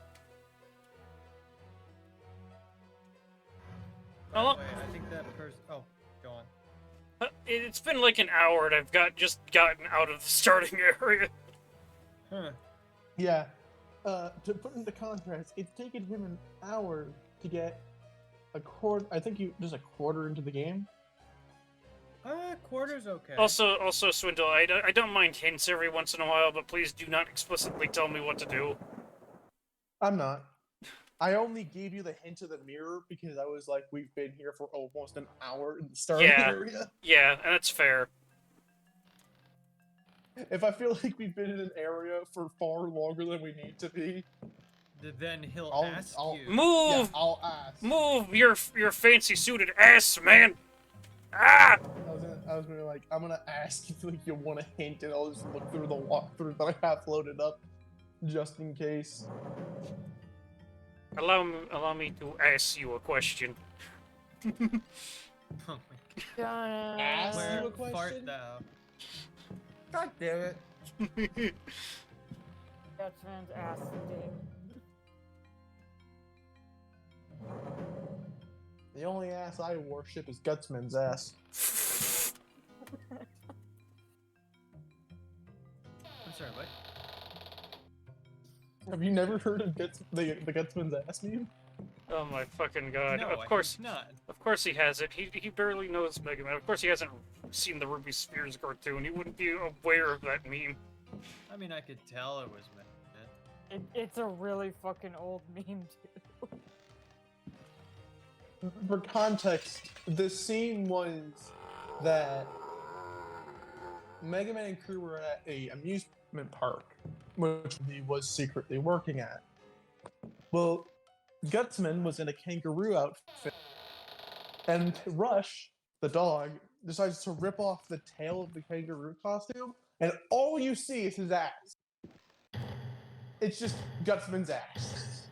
By the Hello? way, I think that person. Oh, go on. It's been like an hour and I've just gotten out of the starting area. Huh. Yeah. To put into context, it's taken him an hour to get a quarter. I think you just a quarter into the game. Quarter's okay. Also, Swindle, I don't mind hints every once in a while, but please do not explicitly tell me what to do. I'm not. I only gave you the hint of the mirror because I was like, we've been here for almost an hour in the start Yeah. area. Yeah, and that's fair. If I feel like we've been in an area for far longer than we need to be, Then he'll I'll- ask I'll- you. Move! yeah, I'll ask. Move your fancy suited ass, man! Ah! I was gonna like, I'm gonna ask if like you want a hint, and I'll just look through the walkthrough that I have loaded up, just in case. Allow me to ask you a question. Oh my god. Ask Where you a question? fart thou? God damn it! Dutchman's ass sting. The only ass I worship is Gutsman's ass. I'm sorry, what? Have you never heard of the Gutsman's ass meme? Oh my fucking god! No, Of course, not. of course he has it. He barely knows Mega Man. Of course he hasn't seen the Ruby Spears cartoon. He wouldn't be aware of that meme. I mean, I could tell it was meant. It's a really fucking old meme, too. For context, the scene was that Mega Man and crew were at a amusement park, which he was secretly working at. Well, Gutsman was in a kangaroo outfit, and Rush, the dog, decides to rip off the tail of the kangaroo costume, and all you see is his ass. It's just Gutsman's ass.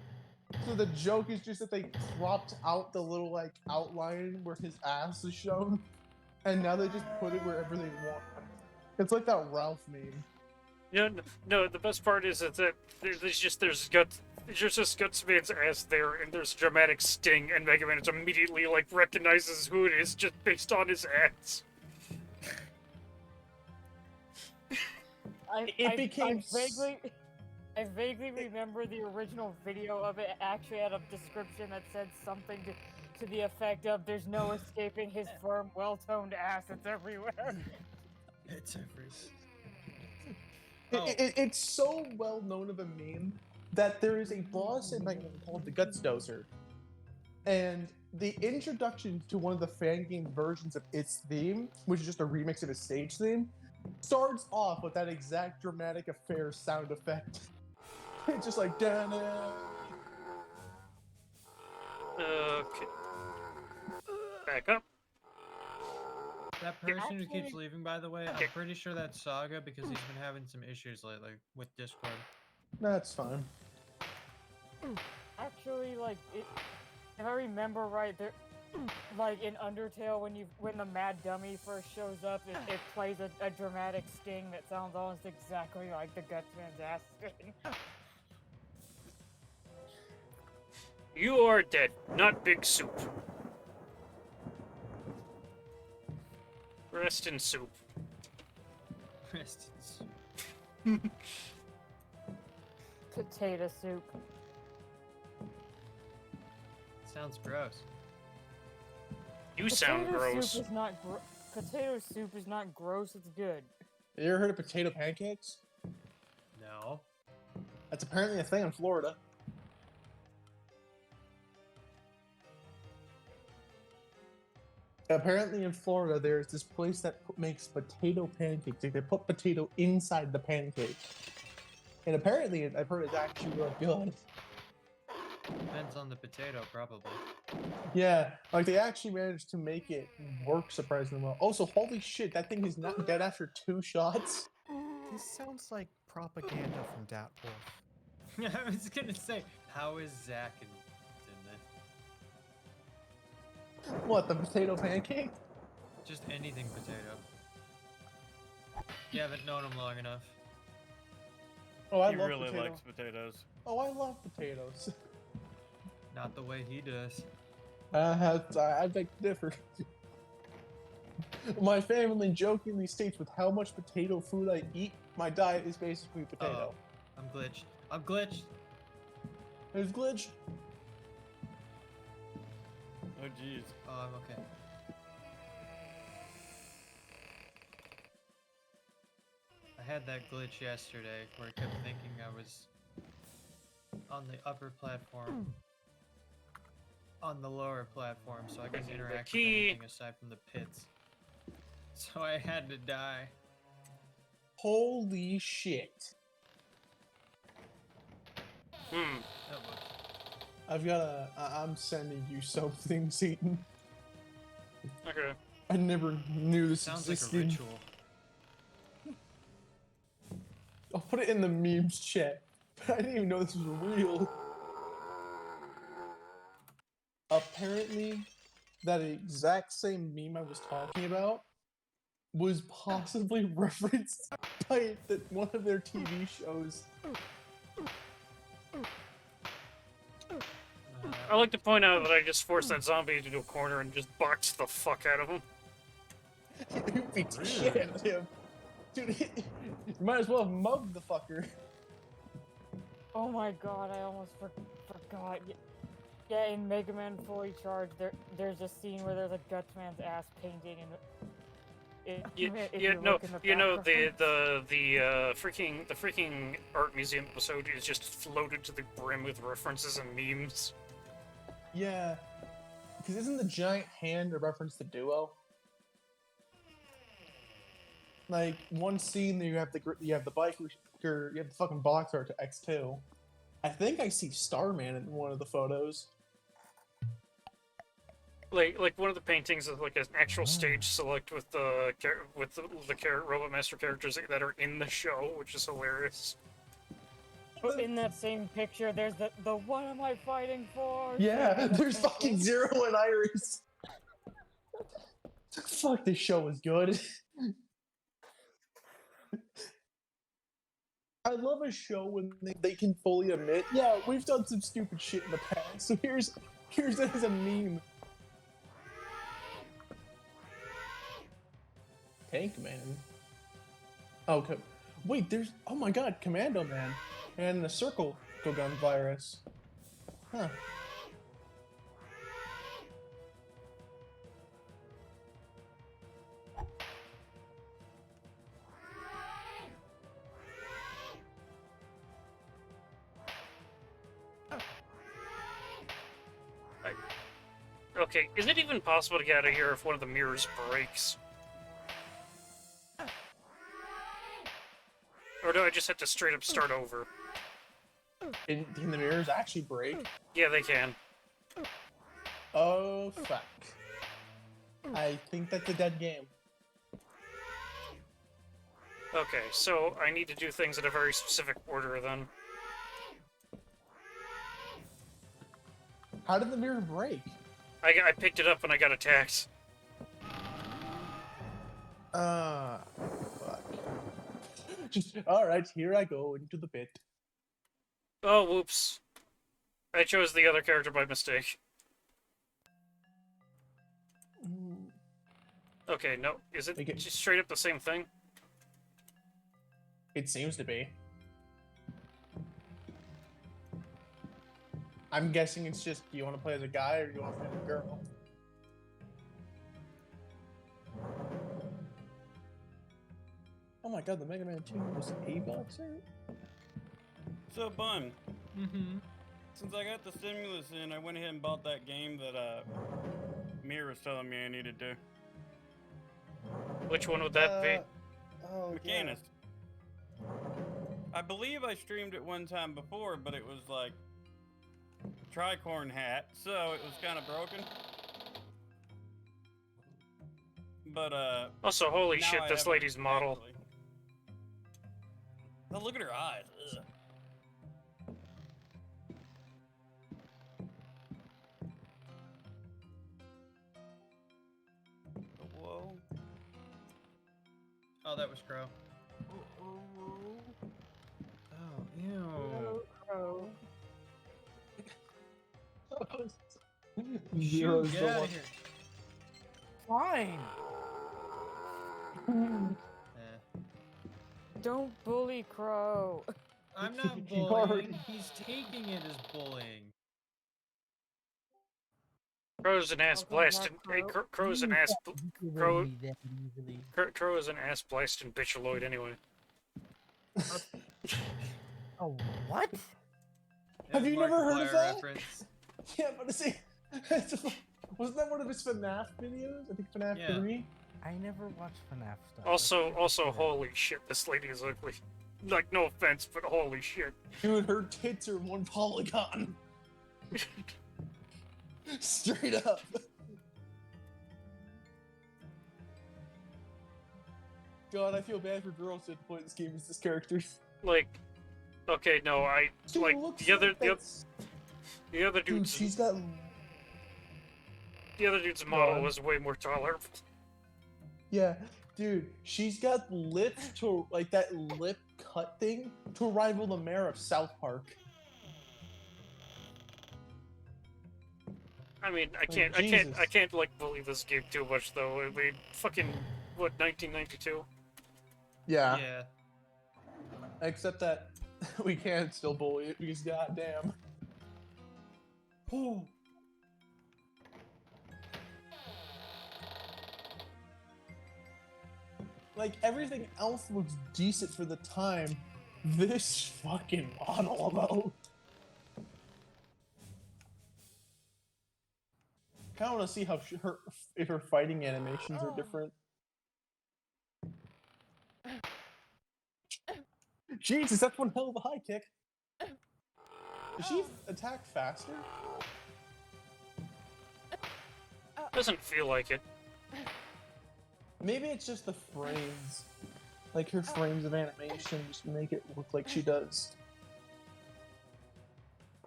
So the joke is just that they cropped out the little like outline where his ass is shown, and now they just put it wherever they want. It's like that Ralph meme. No. The best part is that there's just Gutsman's ass there, and there's a dramatic sting, and Mega Man is immediately like recognizes who it is just based on his ass. I vaguely remember the original video of it actually had a description that said something to the effect of "There's no escaping his firm, well-toned ass. It's everywhere." It's every. It's so well known of a meme that there is a boss in Mega Man called the Guts Dozer, and the introduction to one of the fan game versions of its theme, which is just a remix of its stage theme, starts off with that exact dramatic affair sound effect. It's just like da-na. Okay. Back up. That person who keeps Actually- leaving, by the way, Okay. I'm pretty sure that's Saga because he's been having some issues lately with Discord. That's fine. Actually, like, if I remember right, there, like in Undertale, when the Mad Dummy first shows up, it plays a dramatic sting that sounds almost exactly like the Gutsman's ass sting. You are dead, not Big Soup. Rest in soup. Potato soup. Sounds gross. You sound gross. Potato soup is not gross. It's good. You ever heard of potato pancakes? No. That's apparently a thing in Florida. Apparently in Florida, there's this place that makes potato pancakes. Like, they put potato inside the pancake. And apparently, I've heard it's actually really good. Depends on the potato, probably. Yeah, like they actually managed to make it work surprisingly well. Also, holy shit, that thing is not dead after 2 shots. This sounds like propaganda from Dat Wolf. I was gonna say, how is Zach in this? What, the potato pancake? Just anything potato. You haven't known him long enough. Oh, I He love really potato. likes potatoes. Oh, I love potatoes. Not the way he does. I beg to differ. My family jokingly states with how much potato food I eat, my diet is basically potato. I'm glitched. I'm glitched. There's glitch. Oh jeez. Oh, I'm okay. I had that glitch yesterday where I kept thinking I was on the upper platform on the lower platform, so I couldn't The interact with key. anything aside from the pits. So I had to die. Holy shit. Hmm. That looks I've got a. I'm sending you something, Satan. Okay. I never knew this sounds like a existed. ritual. I'll put it in the memes chat. I didn't even know this was real. Apparently, that exact same meme I was talking about was possibly referenced by one of their TV shows. I like to point out that I just forced that zombie into a corner and just boxed the fuck out of him. You beat the shit out of him. Dude, you might as well have mugged the fucker. Oh my god, I almost forgot. Yeah, in Mega Man Fully Charged, there's a scene where there's a Gutsman's ass painting, and if you No, look in the you know background- the freaking art museum episode is just floated to the brim with references and memes. Yeah. Because isn't the giant hand a reference to Duo? Like, one scene that you have the biker, you have the fucking box art to X2. I think I see Starman in one of the photos. Like one of the paintings is like an actual stage select with the Robot Master characters that are in the show, which is hilarious. But in that same picture, there's the what am I fighting for? Yeah, thing, and there's it's- fucking Zero and Iris. Fuck, this show was good. I love a show when they can fully admit, yeah, we've done some stupid shit in the past, so here's it as a meme. Tank Man. Oh, wait, there's, oh my god, Commando Man. And the Circle Gun Virus. Huh. Okay, is it even possible to get out of here if one of the mirrors breaks? Or do I just have to straight up start over? Can the mirrors actually break? Yeah, they can. Oh, fuck. I think that's a dead game. Okay, so I need to do things in a very specific order then. How did the mirror break? I picked it up and I got attacked. Fuck. Just, alright, here I go into the pit. Oh, whoops. I chose the other character by mistake. Okay, no. Is it Okay. just straight up the same thing? It seems to be. I'm guessing it's just, do you want to play as a guy or do you want to play as a girl? Oh my god, the Mega Man 2 was a boxer? So, Bun, Mm-hmm. since I got the stimulus in, I went ahead and bought that game that Mir was telling me I needed to. Which one would that be? Oh, Mechanist. I believe I streamed it one time before, but it was like tricorn hat, so it was kind of broken. But Also, holy now shit, I this have it lady's model. actually. Oh, look at her eyes. Ugh. Whoa. Oh, that was Crow. Oh, ew. Oh, Zero Shoot, get out of here. Fine. Eh. don't bully Crow. I'm not You are- bullying. He's taking it as bullying. Crow's an ass Welcome back, blasting. Hey, Crow. Crow's an ass. Crow. Crow is an ass blasting bitchaloid anyway. Oh, what? Have There's you never heard of Markiplier that? reference. Yeah, but see, Wasn't that one of his FNAF videos? I think FNAF Yeah. 3. I never watched FNAF stuff. Also, holy shit, this lady is ugly. Like, no offense, but holy shit. Dude, her tits are one polygon. Straight up. God, I feel bad for girls who have to play this game as this character. Like, okay, no, She like looks the other like that's- the other Dude, dude's she's got. the other dude's model God. was way more tolerable. Yeah, dude, she's got lips to like that lip cut thing to rival the mayor of South Park. I mean, I Like, can't like believe this game too much though. I mean, fucking what, 1992? Yeah. Yeah. Except that we can't still bully it because goddamn. Ooh. Like everything else looks decent for the time. This fucking model though. I kind of want to see how if her fighting animations are different. Jesus, that's one hell of a high kick. Does she attack faster? Doesn't feel like it. Maybe it's just the frames. Like her frames of animation just make it look like she does.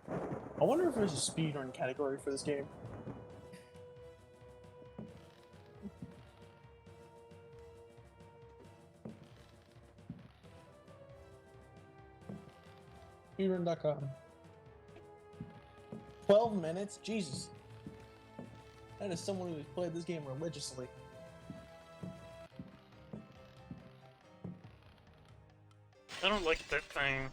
I wonder if there's a speedrun category for this game. Speedrun.com. 12 minutes? Jesus. That is someone who has played this game religiously. I don't like that thing.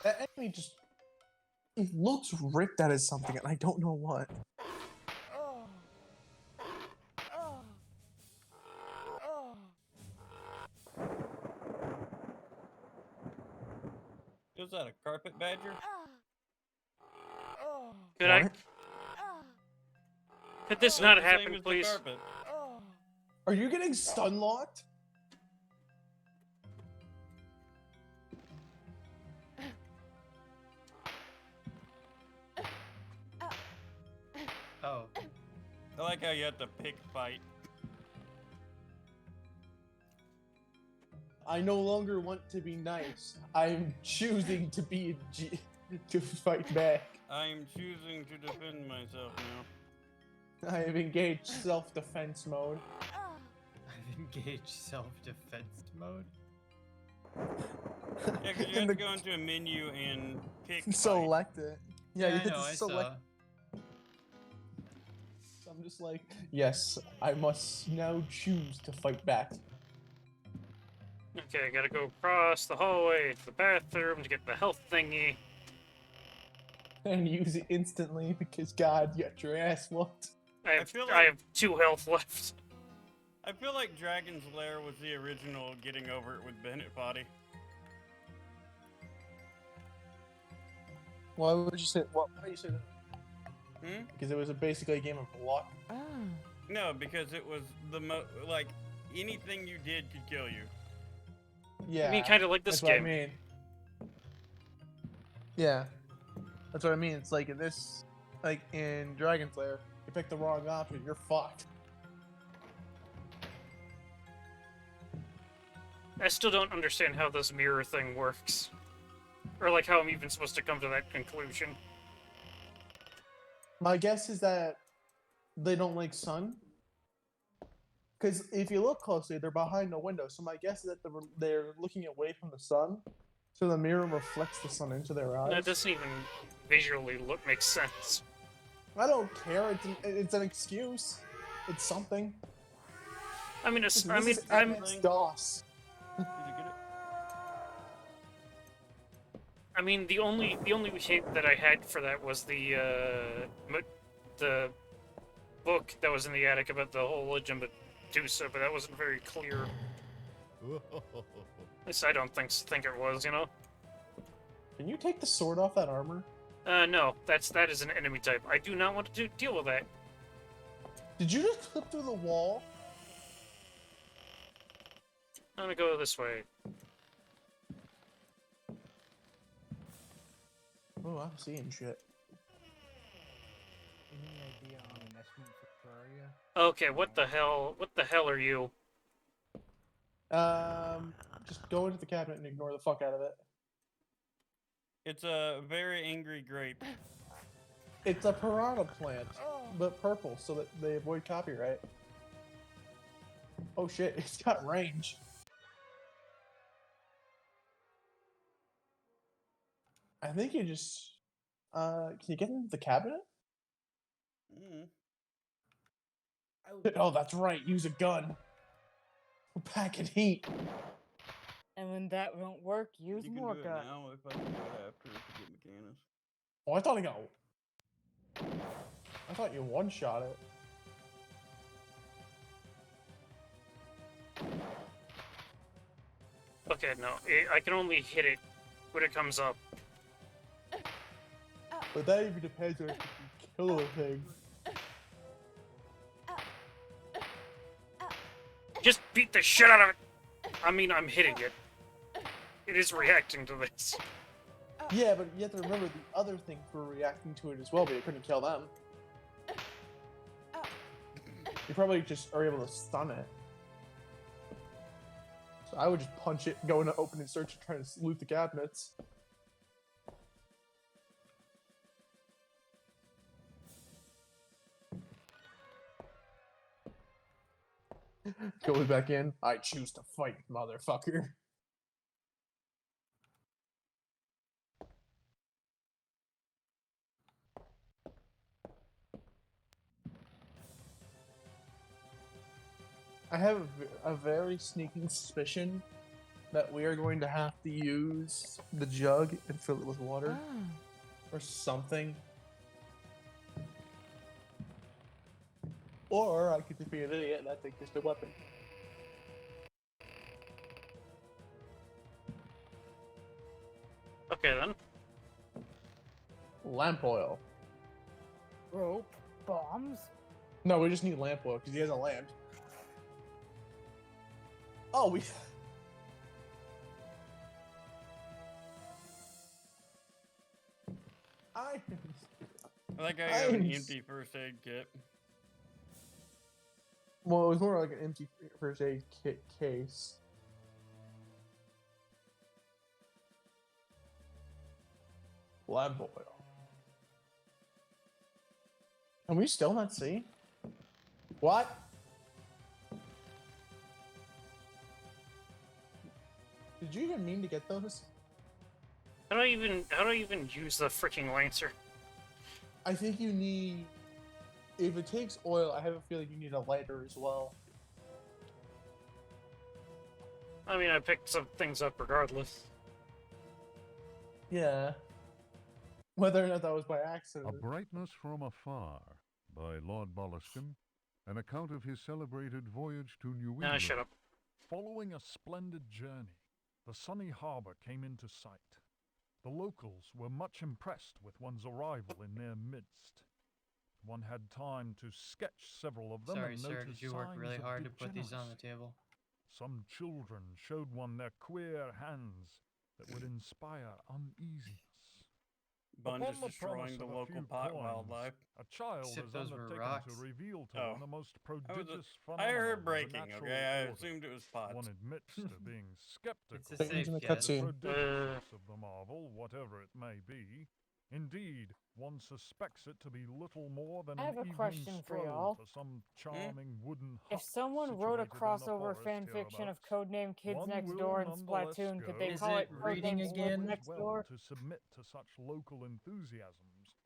That enemy just... It looks ripped out as something, and I don't know what. Is that a carpet badger? Could I? What? Could this That's not the same happen, as the please? carpet. Are you getting stun locked? Oh. I like how you have to pick fight. I no longer want to be nice. I'm choosing to be a G to fight back. I am choosing to defend myself now. I have engaged self-defense mode. I've engaged self-defense mode. Yeah, because you In have to the- go into a menu and pick fight. Select it. Yeah, you I have know, to I select. saw. So I'm just like, yes, I must now choose to fight back. Okay, I gotta go across the hallway to the bathroom to get the health thingy. And use it instantly because God, you got your ass whooped. I feel I like- have 2 health left. I feel like Dragon's Lair was the original getting over it with Bennett Potty. Why would you say? Why do you say that? Hmm? Because it was basically a game of block. No, because it was the like anything you did could kill you. Yeah. I mean, kind of like this that's game. What I mean. Yeah. That's what I mean. It's like in this, like in Dragon's Lair, you pick the wrong option, you're fucked. I still don't understand how this mirror thing works. Or like how I'm even supposed to come to that conclusion. My guess is that they don't like sun. Because if you look closely, they're behind a window. So my guess is that they're looking away from the sun, so the mirror reflects the sun into their eyes. That doesn't even visually make sense. I don't care. It's an excuse. It's something. I mean, This I'm is MS-DOS. Did you get it? I mean, the only hint that I had for that was the book that was in the attic about the whole Legend of Medusa, but that wasn't very clear. At least I don't think it was, you know? Can you take the sword off that armor? No, that is an enemy type. I do not want to deal with that. Did you just clip through the wall? I'm gonna go this way. Oh, I'm seeing shit. Any idea on an estimate for Terraria? Okay, what the hell? What the hell are you? Just go into the cabinet and ignore the fuck out of it. It's a very angry grape. It's a piranha plant, but purple, so that they avoid copyright. Oh shit, it's got range. I think you just... can you get into the cabinet? Mm. Oh, that's right, use a gun. Pack and heat. And when that won't work, use You can more do it gun. now if I can do it after if you get Mechanus. Oh, I thought he got... I thought you one-shot it. Okay, no, I can only hit it when it comes up. But that even depends on if you can kill the thing. Just beat the shit out of it! I mean, I'm hitting it. It is reacting to this. Yeah, but you have to remember the other thing for reacting to it as well, but you couldn't kill them. You probably just are able to stun it. So I would just punch it, go into open and search and try to loot the cabinets. Going back in, I choose to fight, motherfucker. I have a very sneaking suspicion that we are going to have to use the jug and fill it with water or something. Or I could just be an idiot and I think it's a weapon. Okay, then. Lamp oil. Rope? Bombs? No, we just need lamp oil because he has a lamp. Oh, we. I. I like how you have an I'm empty first aid kit. Well, it was more like an empty first aid kit case. Lamp oil. Can we still not see? What? Did you even mean to get those? How do I even use the freaking Lancer? I think you need... If it takes oil, I have a feeling you need a lighter as well. I mean, I picked some things up regardless. Yeah. Whether or not that was by A accident. Brightness from Afar by Lord Boleskine, an account of his celebrated voyage to New England. Nah, shut up. Following a splendid journey, the sunny harbor came into sight. The locals were much impressed with one's arrival in their midst. One had time to sketch several of them Sorry, and sir. notice Did you work signs really of hard to put these on the degeneracy. table? Some children showed one their queer hands that would inspire uneasiness. Bun Upon just the destroying promise the of a local few pot coins, wildlife. a child Except has those were undertaken rocks. to reveal to Oh. one the most I was prodigious I phenomenon heard of the breaking, natural okay? I order. assumed it was pots. One admits to being skeptical It's a Things safe in the guess. cutscene. prodigiousness of the marvel, whatever it may be. Indeed, one suspects it to be little more than I have an a evening question for stroll y'all. to some charming wooden If hut someone wrote a situated in the crossover forest fanfiction of hereabouts. Codename Kids One Next will Door and nonetheless Splatoon, could they go Is call it it reading Codename again? Kids Next well Door? to submit to such local enthusiasms.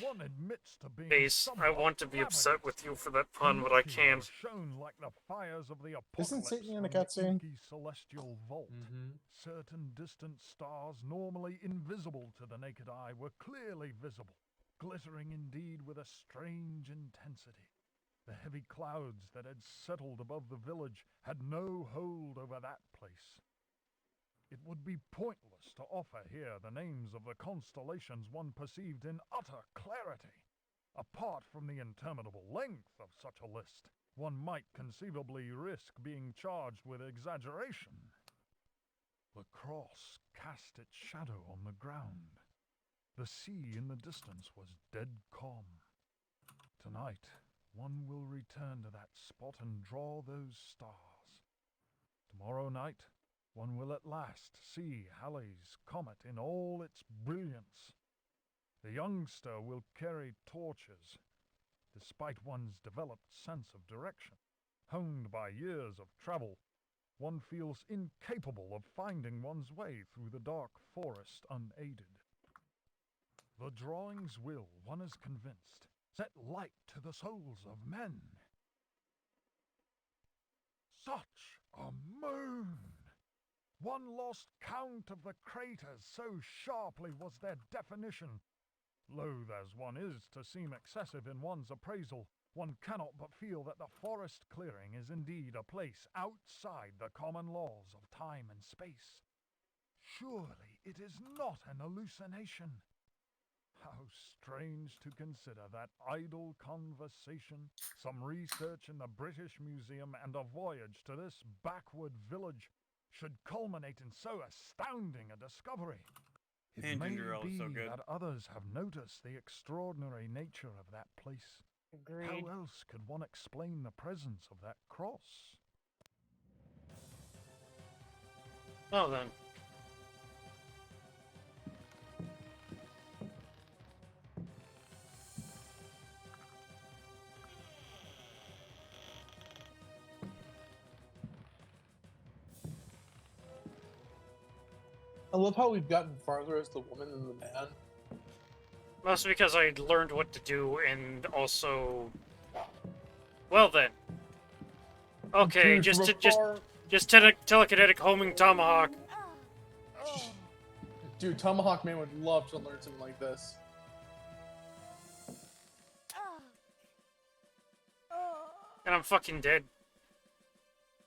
One admits to being Base, I somewhat want to be upset with you for that pun, but I Milky Way can't. shone like the fires of the Isn't apocalypse Satan in the from cutscene? inky celestial vault. Mm-hmm. Certain distant stars, normally invisible to the naked eye, were clearly visible. glittering indeed with a strange intensity. The heavy clouds that had settled above the village had no hold over that place. It would be pointless to offer here the names of the constellations one perceived in utter clarity. Apart from the interminable length of such a list, one might conceivably risk being charged with exaggeration. The cross cast its shadow on the ground. The sea in the distance was dead calm. Tonight, one will return to that spot and draw those stars. Tomorrow night, one will at last see Halley's Comet in all its brilliance. The youngster will carry torches. Despite one's developed sense of direction, honed by years of travel, one feels incapable of finding one's way through the dark forest unaided. The drawings will, one is convinced, set light to the souls of men. Such a moon! One lost count of the craters, so sharply was their definition. Loath as one is to seem excessive in one's appraisal, one cannot but feel that the forest clearing is indeed a place outside the common laws of time and space. Surely it is not an hallucination. How strange to consider that idle conversation, some research in the British Museum, and a voyage to this backward village should culminate in so astounding a discovery. It may Ginger ale is be so good. that others have noticed the extraordinary nature of that place. Agreed. How else could one explain the presence of that cross? Well then. I love how we've gotten farther as the woman than the man. Mostly because I learned what to do, and also... Well then. Okay, Dude, from afar- telekinetic homing tomahawk. Dude, Tomahawk Man would love to learn something like this. And I'm fucking dead.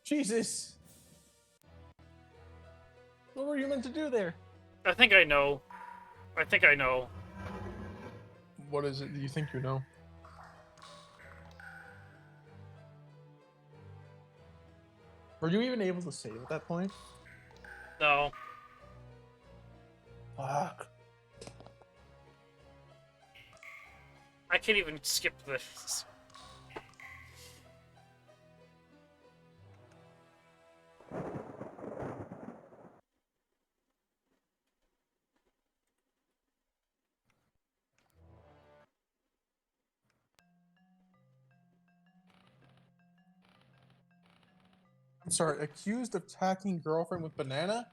Jesus! What were you meant to do there? I think I know. I think I know. What is it that you think you know? Were you even able to save at that point? No. Fuck. I can't even skip this. I'm sorry, accused of attacking girlfriend with banana?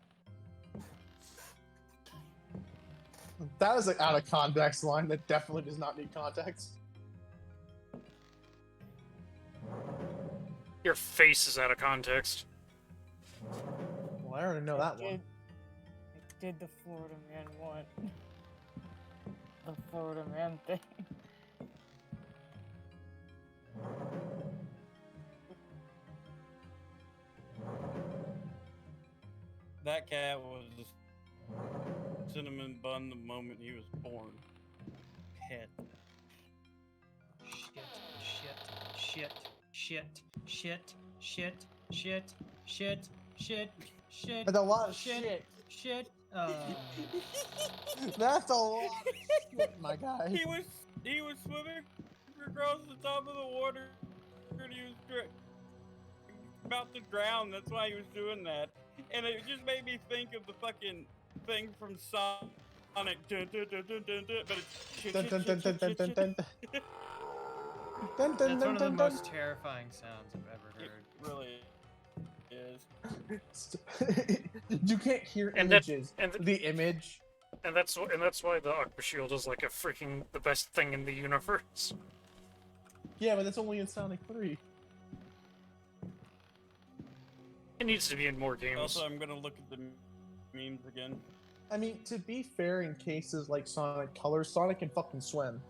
That is an out of context line that definitely does not need context. Your face is out of context. Well, I already know that one. Did the Florida man want the Florida man thing? That cat was a cinnamon bun the moment he was born. Pet. Shit, shit, shit, shit, shit, shit, shit, shit, That's a lot of shit, shit. shit. That's a lot of shit, my guy. He was swimming across the top of the water and he was about to drown. That's why he was doing that. And it just made me think of the fucking thing from Sonic. Dun, dun, dun, dun, dun, dun, but it's Dun, dun, dun, dun, dun, dun, dun. Dun, dun, That's dun, one of the dun, most terrifying sounds I've ever it heard. really is. dun. You can't hear And that- images. and the image. And that's why the Aqua Shield is like the best thing in the universe. Yeah, but that's only in Sonic 3. It needs to be in more games. Also, I'm gonna look at the memes again. I mean, to be fair, in cases like Sonic Colors, Sonic can fucking swim.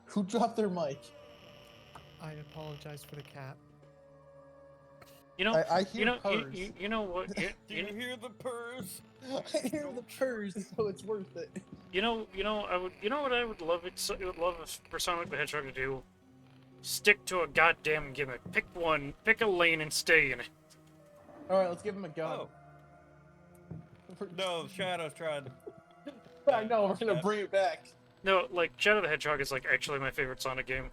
Who dropped their mic? I apologize for the cat. You know, I hear you know, purrs. you know what? Do you hear the purrs? I hear the purrs, so it's worth it. You know what I would love for Sonic the Hedgehog to do? Stick to a goddamn gimmick. Pick one, pick a lane, and stay in it. All right, let's give him a gun. Oh. No, Shadows tried. I know, we're gonna bring it back. No, like Shadow the Hedgehog is like actually my favorite Sonic game.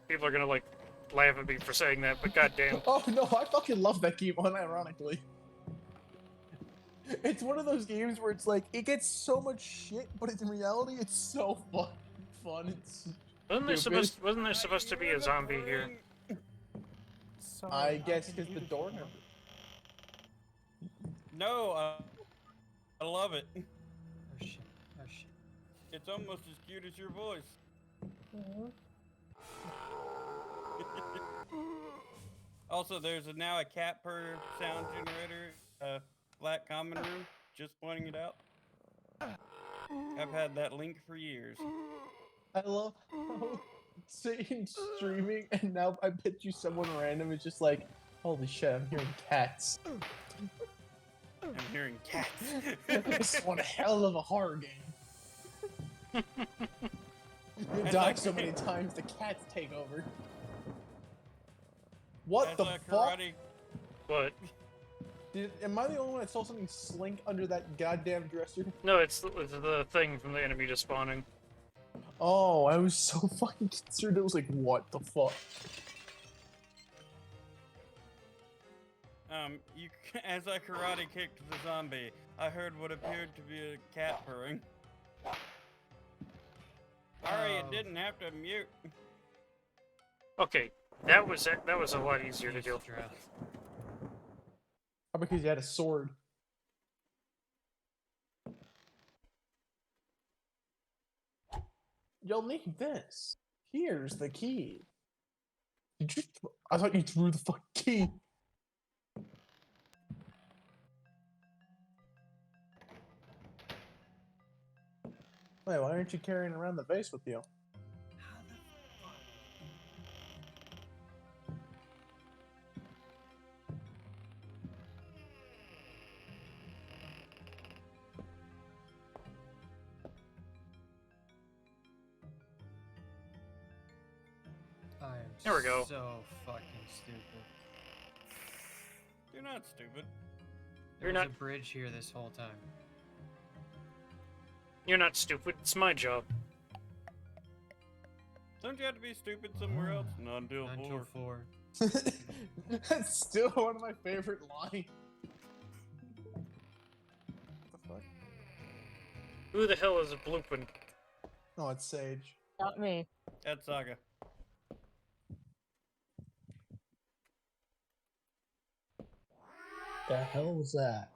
People are gonna like laugh at me for saying that, but goddamn. Oh no, I fucking love that game, unironically. It's one of those games where it's like, it gets so much shit, but in reality, it's so fun. It's Wasn't there supposed to be a zombie here? I guess because the door number. No, I love it. Oh shit. Oh shit. It's almost as cute as your voice. Also, there's now a cat purr sound generator, Black Common Room. Just pointing it out. I've had that link for years. I love how Satan streaming, and now I bet you someone random is just like, holy shit, I'm hearing cats. I'm hearing cats. This is one hell of a horror game. You die so many times, the cats take over. What the fuck? What? Am I the only one that saw something slink under that goddamn dresser? No, it's the thing from the enemy just spawning. Oh, I was so fucking concerned. It was like, what the fuck? You, as I karate kicked the zombie, I heard what appeared to be a cat purring. Sorry, it didn't have to mute. Okay, that was a lot easier to do. How because you had a sword? You'll need this. Here's the key. Did you? I thought you threw the fucking key. Wait, why aren't you carrying around the vase with you? I am There we go. so fucking stupid. You're not stupid. There You're was not- a bridge here this whole time. You're not stupid. It's my job. Don't you have to be stupid somewhere else? Not until Not four. until 4. That's still one of my favorite lines. What the fuck? Who the hell is blooping? No, it's Sage. Not me. That's Saga. The hell was that?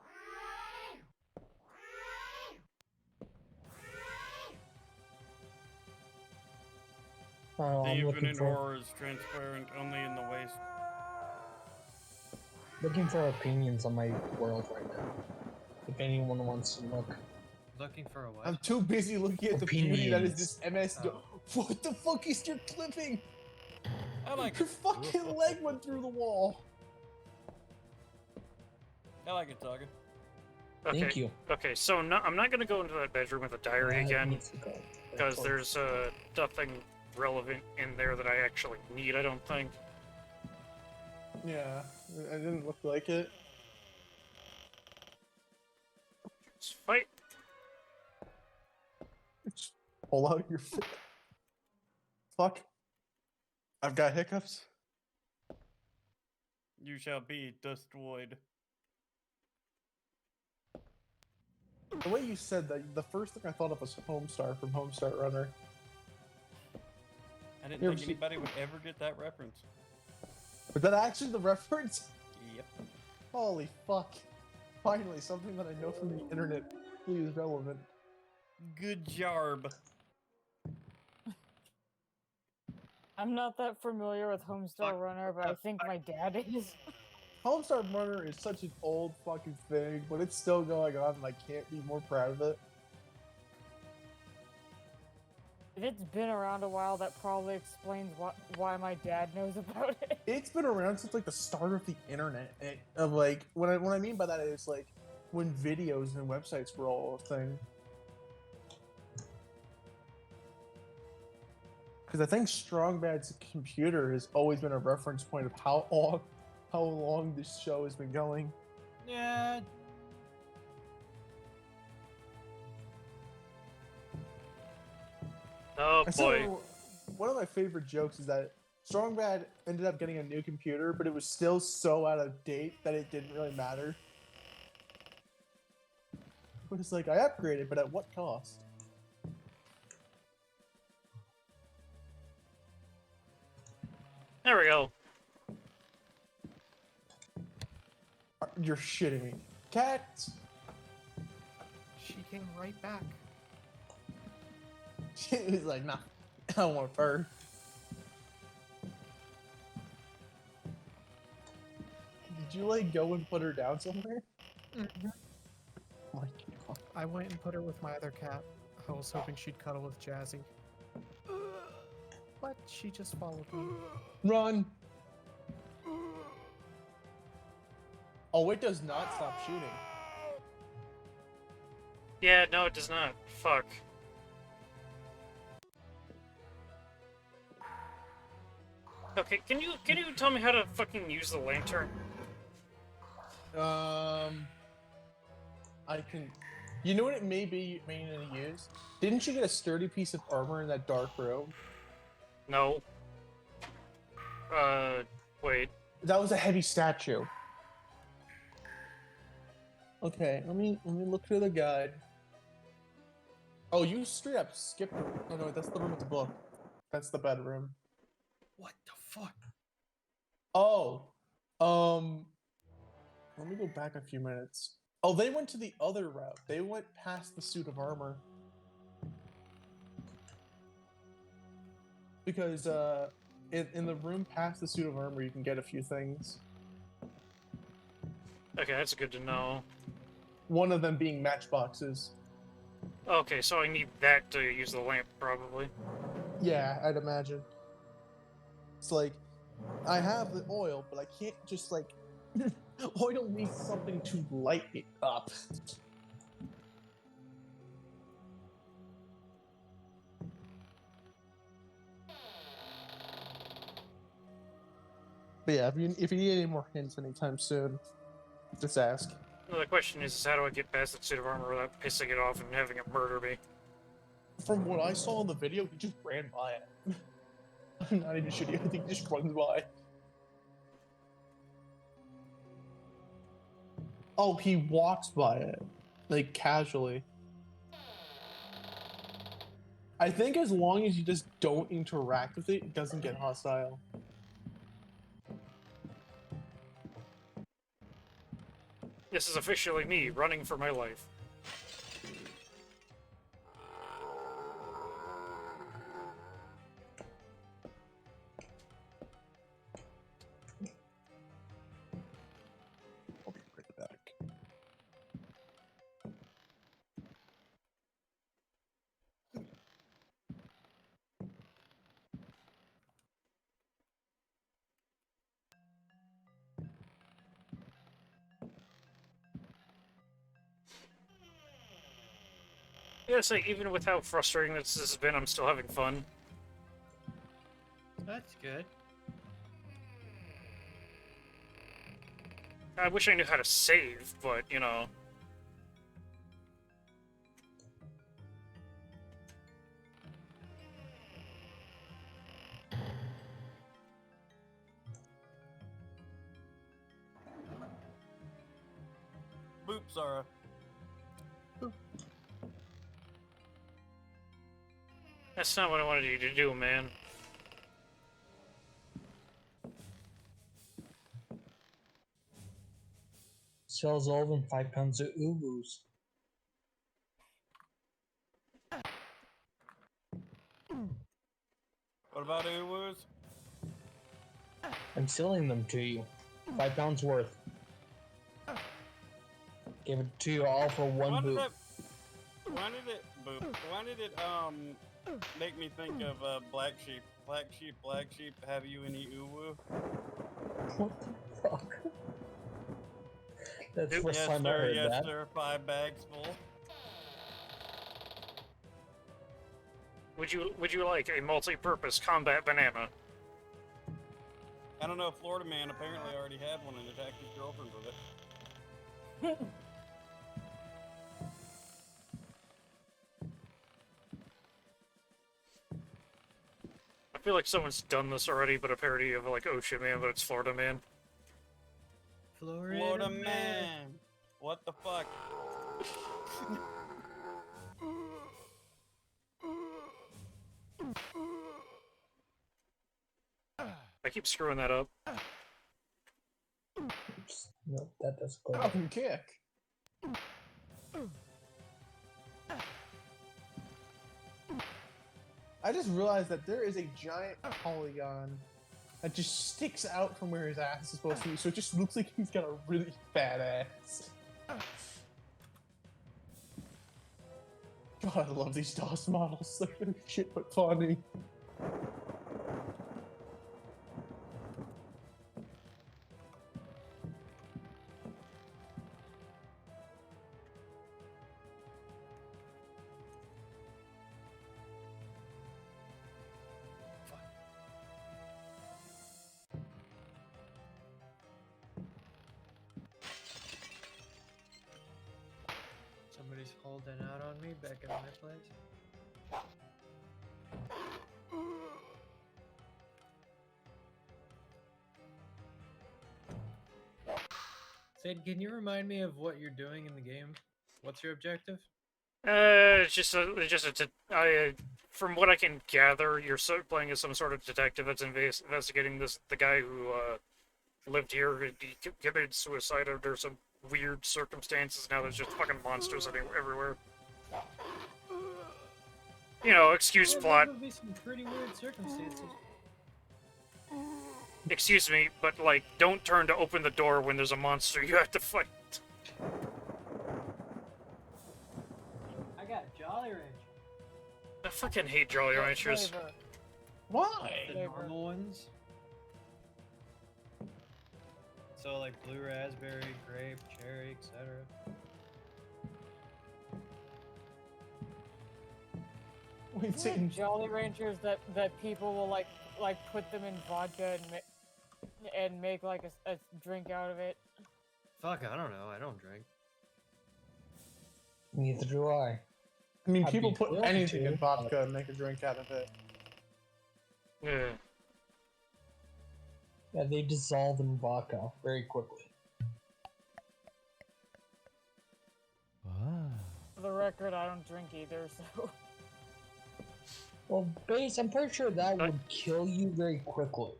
Oh, The I'm infinite looking for horror is transparent only in the waste. opinions on my world right now. If anyone wants to look. Looking for a what? I'm too busy looking at the beauty that is Opinions. Oh. this MS. What the fuck is your clipping? I like Your it. fucking leg went through the wall. I like it, Saga. Okay. Thank you. Okay, so I'm not gonna go into that bedroom with a diary again because there's nothing relevant in there that I actually need. I don't think. Yeah, it didn't look like it. Let's fight. Just pull out your foot. Fuck. I've got hiccups. You shall be destroyed. The way you said that, the first thing I thought of was Homestar from Homestar Runner. I didn't You ever think see- anybody would ever get that reference. Was that actually the reference? Yep. Holy fuck. Finally, something that I know from the internet is relevant. Good job. I'm not that familiar with Homestar Runner, but I think my dad is. Homestar Runner is such an old fucking thing, but it's still going on, and I can't be more proud of it. If it's been around a while, that probably explains why my dad knows about it. It's been around since like the start of the internet. Of like, what I mean by that is like when videos and websites were all a thing. Because I think Strong Bad's computer has always been a reference point of how long this show has been going. Yeah. Oh And boy. so, one of my favorite jokes is that Strong Bad ended up getting a new computer, but it was still so out of date that it didn't really matter. But it's like, I upgraded, but at what cost? There we go. You're shitting me. Cats! She came right back. She was like, nah, I don't want fur. Did you like go and put her down somewhere? Mm-hmm. Oh my God. I went and put her with my other cat. I was hoping she'd cuddle with Jazzy. But she just followed me. Run! Oh, it does not stop shooting. Yeah, no, it does not. Fuck. Okay, can you tell me how to fucking use the lantern? I can. You know what it may be may need to use? Didn't you get a sturdy piece of armor in that dark room? No. Wait. That was a heavy statue. Okay, let me look through the guide. Oh, you straight up skipped. Oh no, that's the room with the book. That's the bedroom. What the fuck? Oh, let me go back a few minutes. Oh, they went to the other route. They went past the suit of armor. Because, in the room past the suit of armor, you can get a few things. Okay, that's good to know. One of them being matchboxes. Okay, so I need that to use the lamp, probably. Yeah, I'd imagine. It's like, I have the oil, but I can't just, like... oil needs something to light it up. But yeah, if you need any more hints anytime soon, just ask. Well, the question is how do I get past that suit of armor without pissing it off and having it murder me? From what I saw in the video, he just ran by it. I'm not even shitting, I think he just runs by. Oh, he walks by it. Like, casually. I think as long as you just don't interact with it, it doesn't get hostile. This is officially me running for my life. I'll be right back. I gotta say, even with how frustrating this has been, I'm still having fun. That's good. I wish I knew how to save, but, you know... Boop, Zara. That's not what I wanted you to do, man. Sells all of them 5 pounds of ubus. What about Uwus? I'm selling them to you. £5 worth. Give it to you all for one Why did boot. Why did it make me think of Black Sheep? Black Sheep, have you any uwu? What the fuck? That's the first Yes, time I sir, heard yes, that. sir, 5 bags full. Would you like a multi-purpose combat banana? I don't know, Florida man apparently already had one and attacked his girlfriend with it. I feel like someone's done this already, but a parody of like Ocean Man, but it's Florida Man. Florida man! What the fuck? I keep screwing that up. No, that doesn't go. Falcon kick. I just realized that there is a giant polygon that just sticks out from where his ass is supposed to be, so it just looks like he's got a really fat ass. God, I love these DOS models. They're shit but funny. Somebody's holding out on me back at my place. Sid, can you remind me of what you're doing in the game? What's your objective? It's just from what I can gather, you're playing as some sort of detective that's investigating the guy who lived here. He committed suicide under some weird circumstances. Now there's just fucking monsters everywhere. You know, excuse Well, plot. there would be some pretty weird circumstances. Excuse me, but like, don't turn to open the door when there's a monster you have to fight. I got Jolly Rancher. I fucking hate Jolly Ranchers. Flavor. Why? The normal ones. So like blue raspberry, grape, cherry, etc. Wait, Isn't it Satan. Jolly Ranchers that people will like put them in vodka and make like a drink out of it. Fuck, I don't know. I don't drink. Neither do I. I mean, I'd people be put willing anything to, in vodka and make a drink out of it. Yeah. Yeah, they dissolve in vodka very quickly. For the record, I don't drink either, so. Well, base, I'm pretty sure that would kill you very quickly.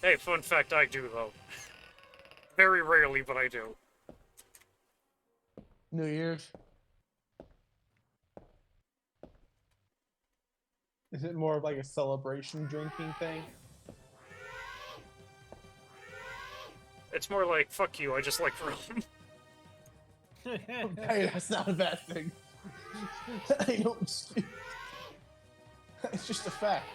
Hey, fun fact, I do though. Very rarely, but I do. New Year's. Is it more of like a celebration drinking thing? It's more like, fuck you, I just like rum. Hey, that's not a bad thing. I don't excuse. It's just a fact.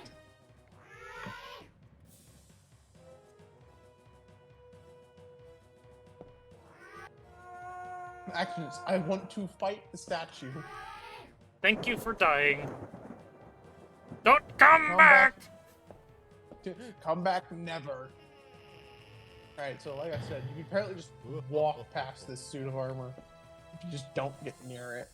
Actions. I want to fight the statue. Thank you for dying. Don't come back! Come back never. Alright, so like I said, you can apparently just walk past this suit of armor. If you just don't get near it.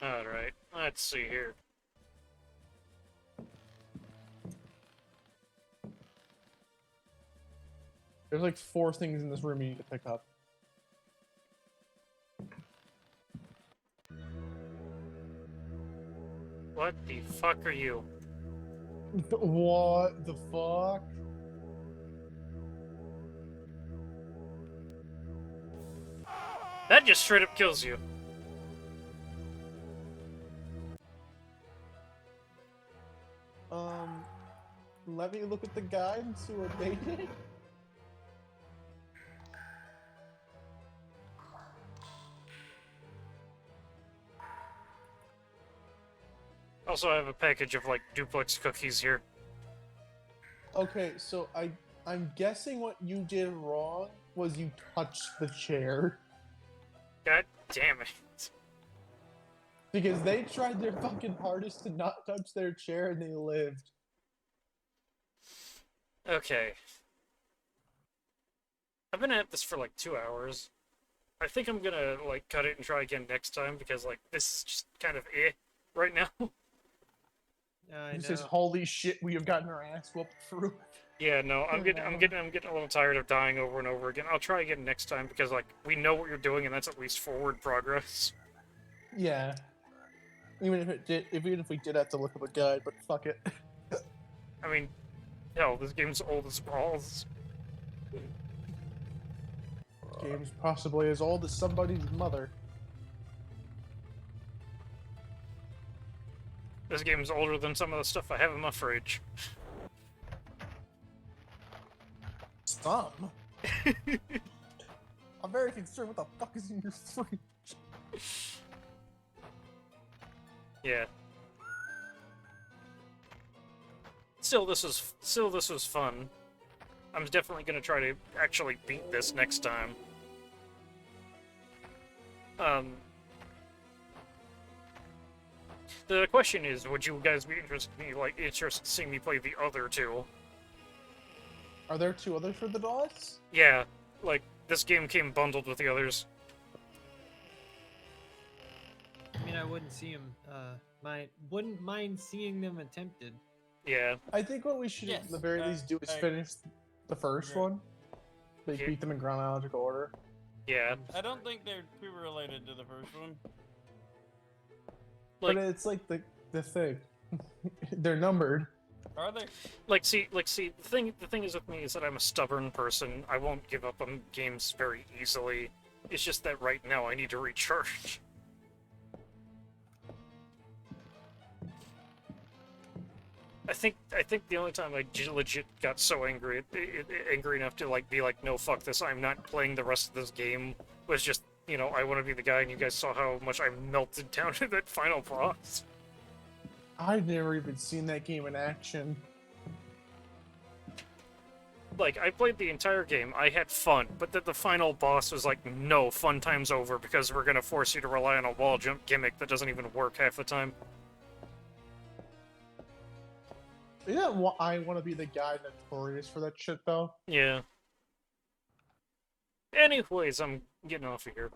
Alright, let's see here. There's like 4 things in this room you need to pick up. What the fuck are you? What the fuck? That just straight up kills you. let me look at the guide and see what they did? Also, I have a package of like duplex cookies here. Okay, so I'm guessing what you did wrong was you touched the chair. God damn it. Because they tried their fucking hardest to not touch their chair and they lived. Okay. I've been at this for like 2 hours. I think I'm gonna like cut it and try again next time because like this is just kind of right now. I He know. says, "Holy shit, we have gotten our ass whooped through." Yeah, no, I'm getting a little tired of dying over and over again. I'll try again next time because like we know what you're doing and that's at least forward progress. Yeah. Even if we did have to look up a guide, but fuck it. I mean, hell, this game's old as balls. Game's possibly as old as somebody's mother. This game's older than some of the stuff I have in my fridge. Some. I'm very concerned. What the fuck is in your fridge? Yeah. Still, this was fun. I'm definitely gonna try to actually beat this next time. The question is, would you guys be interested in seeing me play the other two? Are there two others for the DOS? Yeah, like this game came bundled with the others. I mean, I wouldn't see him. Wouldn't mind seeing them attempted. Yeah. I think what we should at the very least do is finish the first one. Like beat them in chronological order. Yeah. I don't think they're too related to the first one. But it's like the thing. They're numbered. Are they? The thing is with me is that I'm a stubborn person. I won't give up on games very easily. It's just that right now I need to recharge. I think the only time I legit got so angry enough to like be like, no, fuck this, I'm not playing the rest of this game, was just, you know, I want to be the guy, and you guys saw how much I melted down to that final boss. I've never even seen that game in action. Like, I played the entire game, I had fun, but then the final boss was like, no, fun time's over, because we're gonna force you to rely on a wall jump gimmick that doesn't even work half the time. Yeah, I want to be the guy notorious for that shit, though. Yeah. Anyways, I'm getting off of here.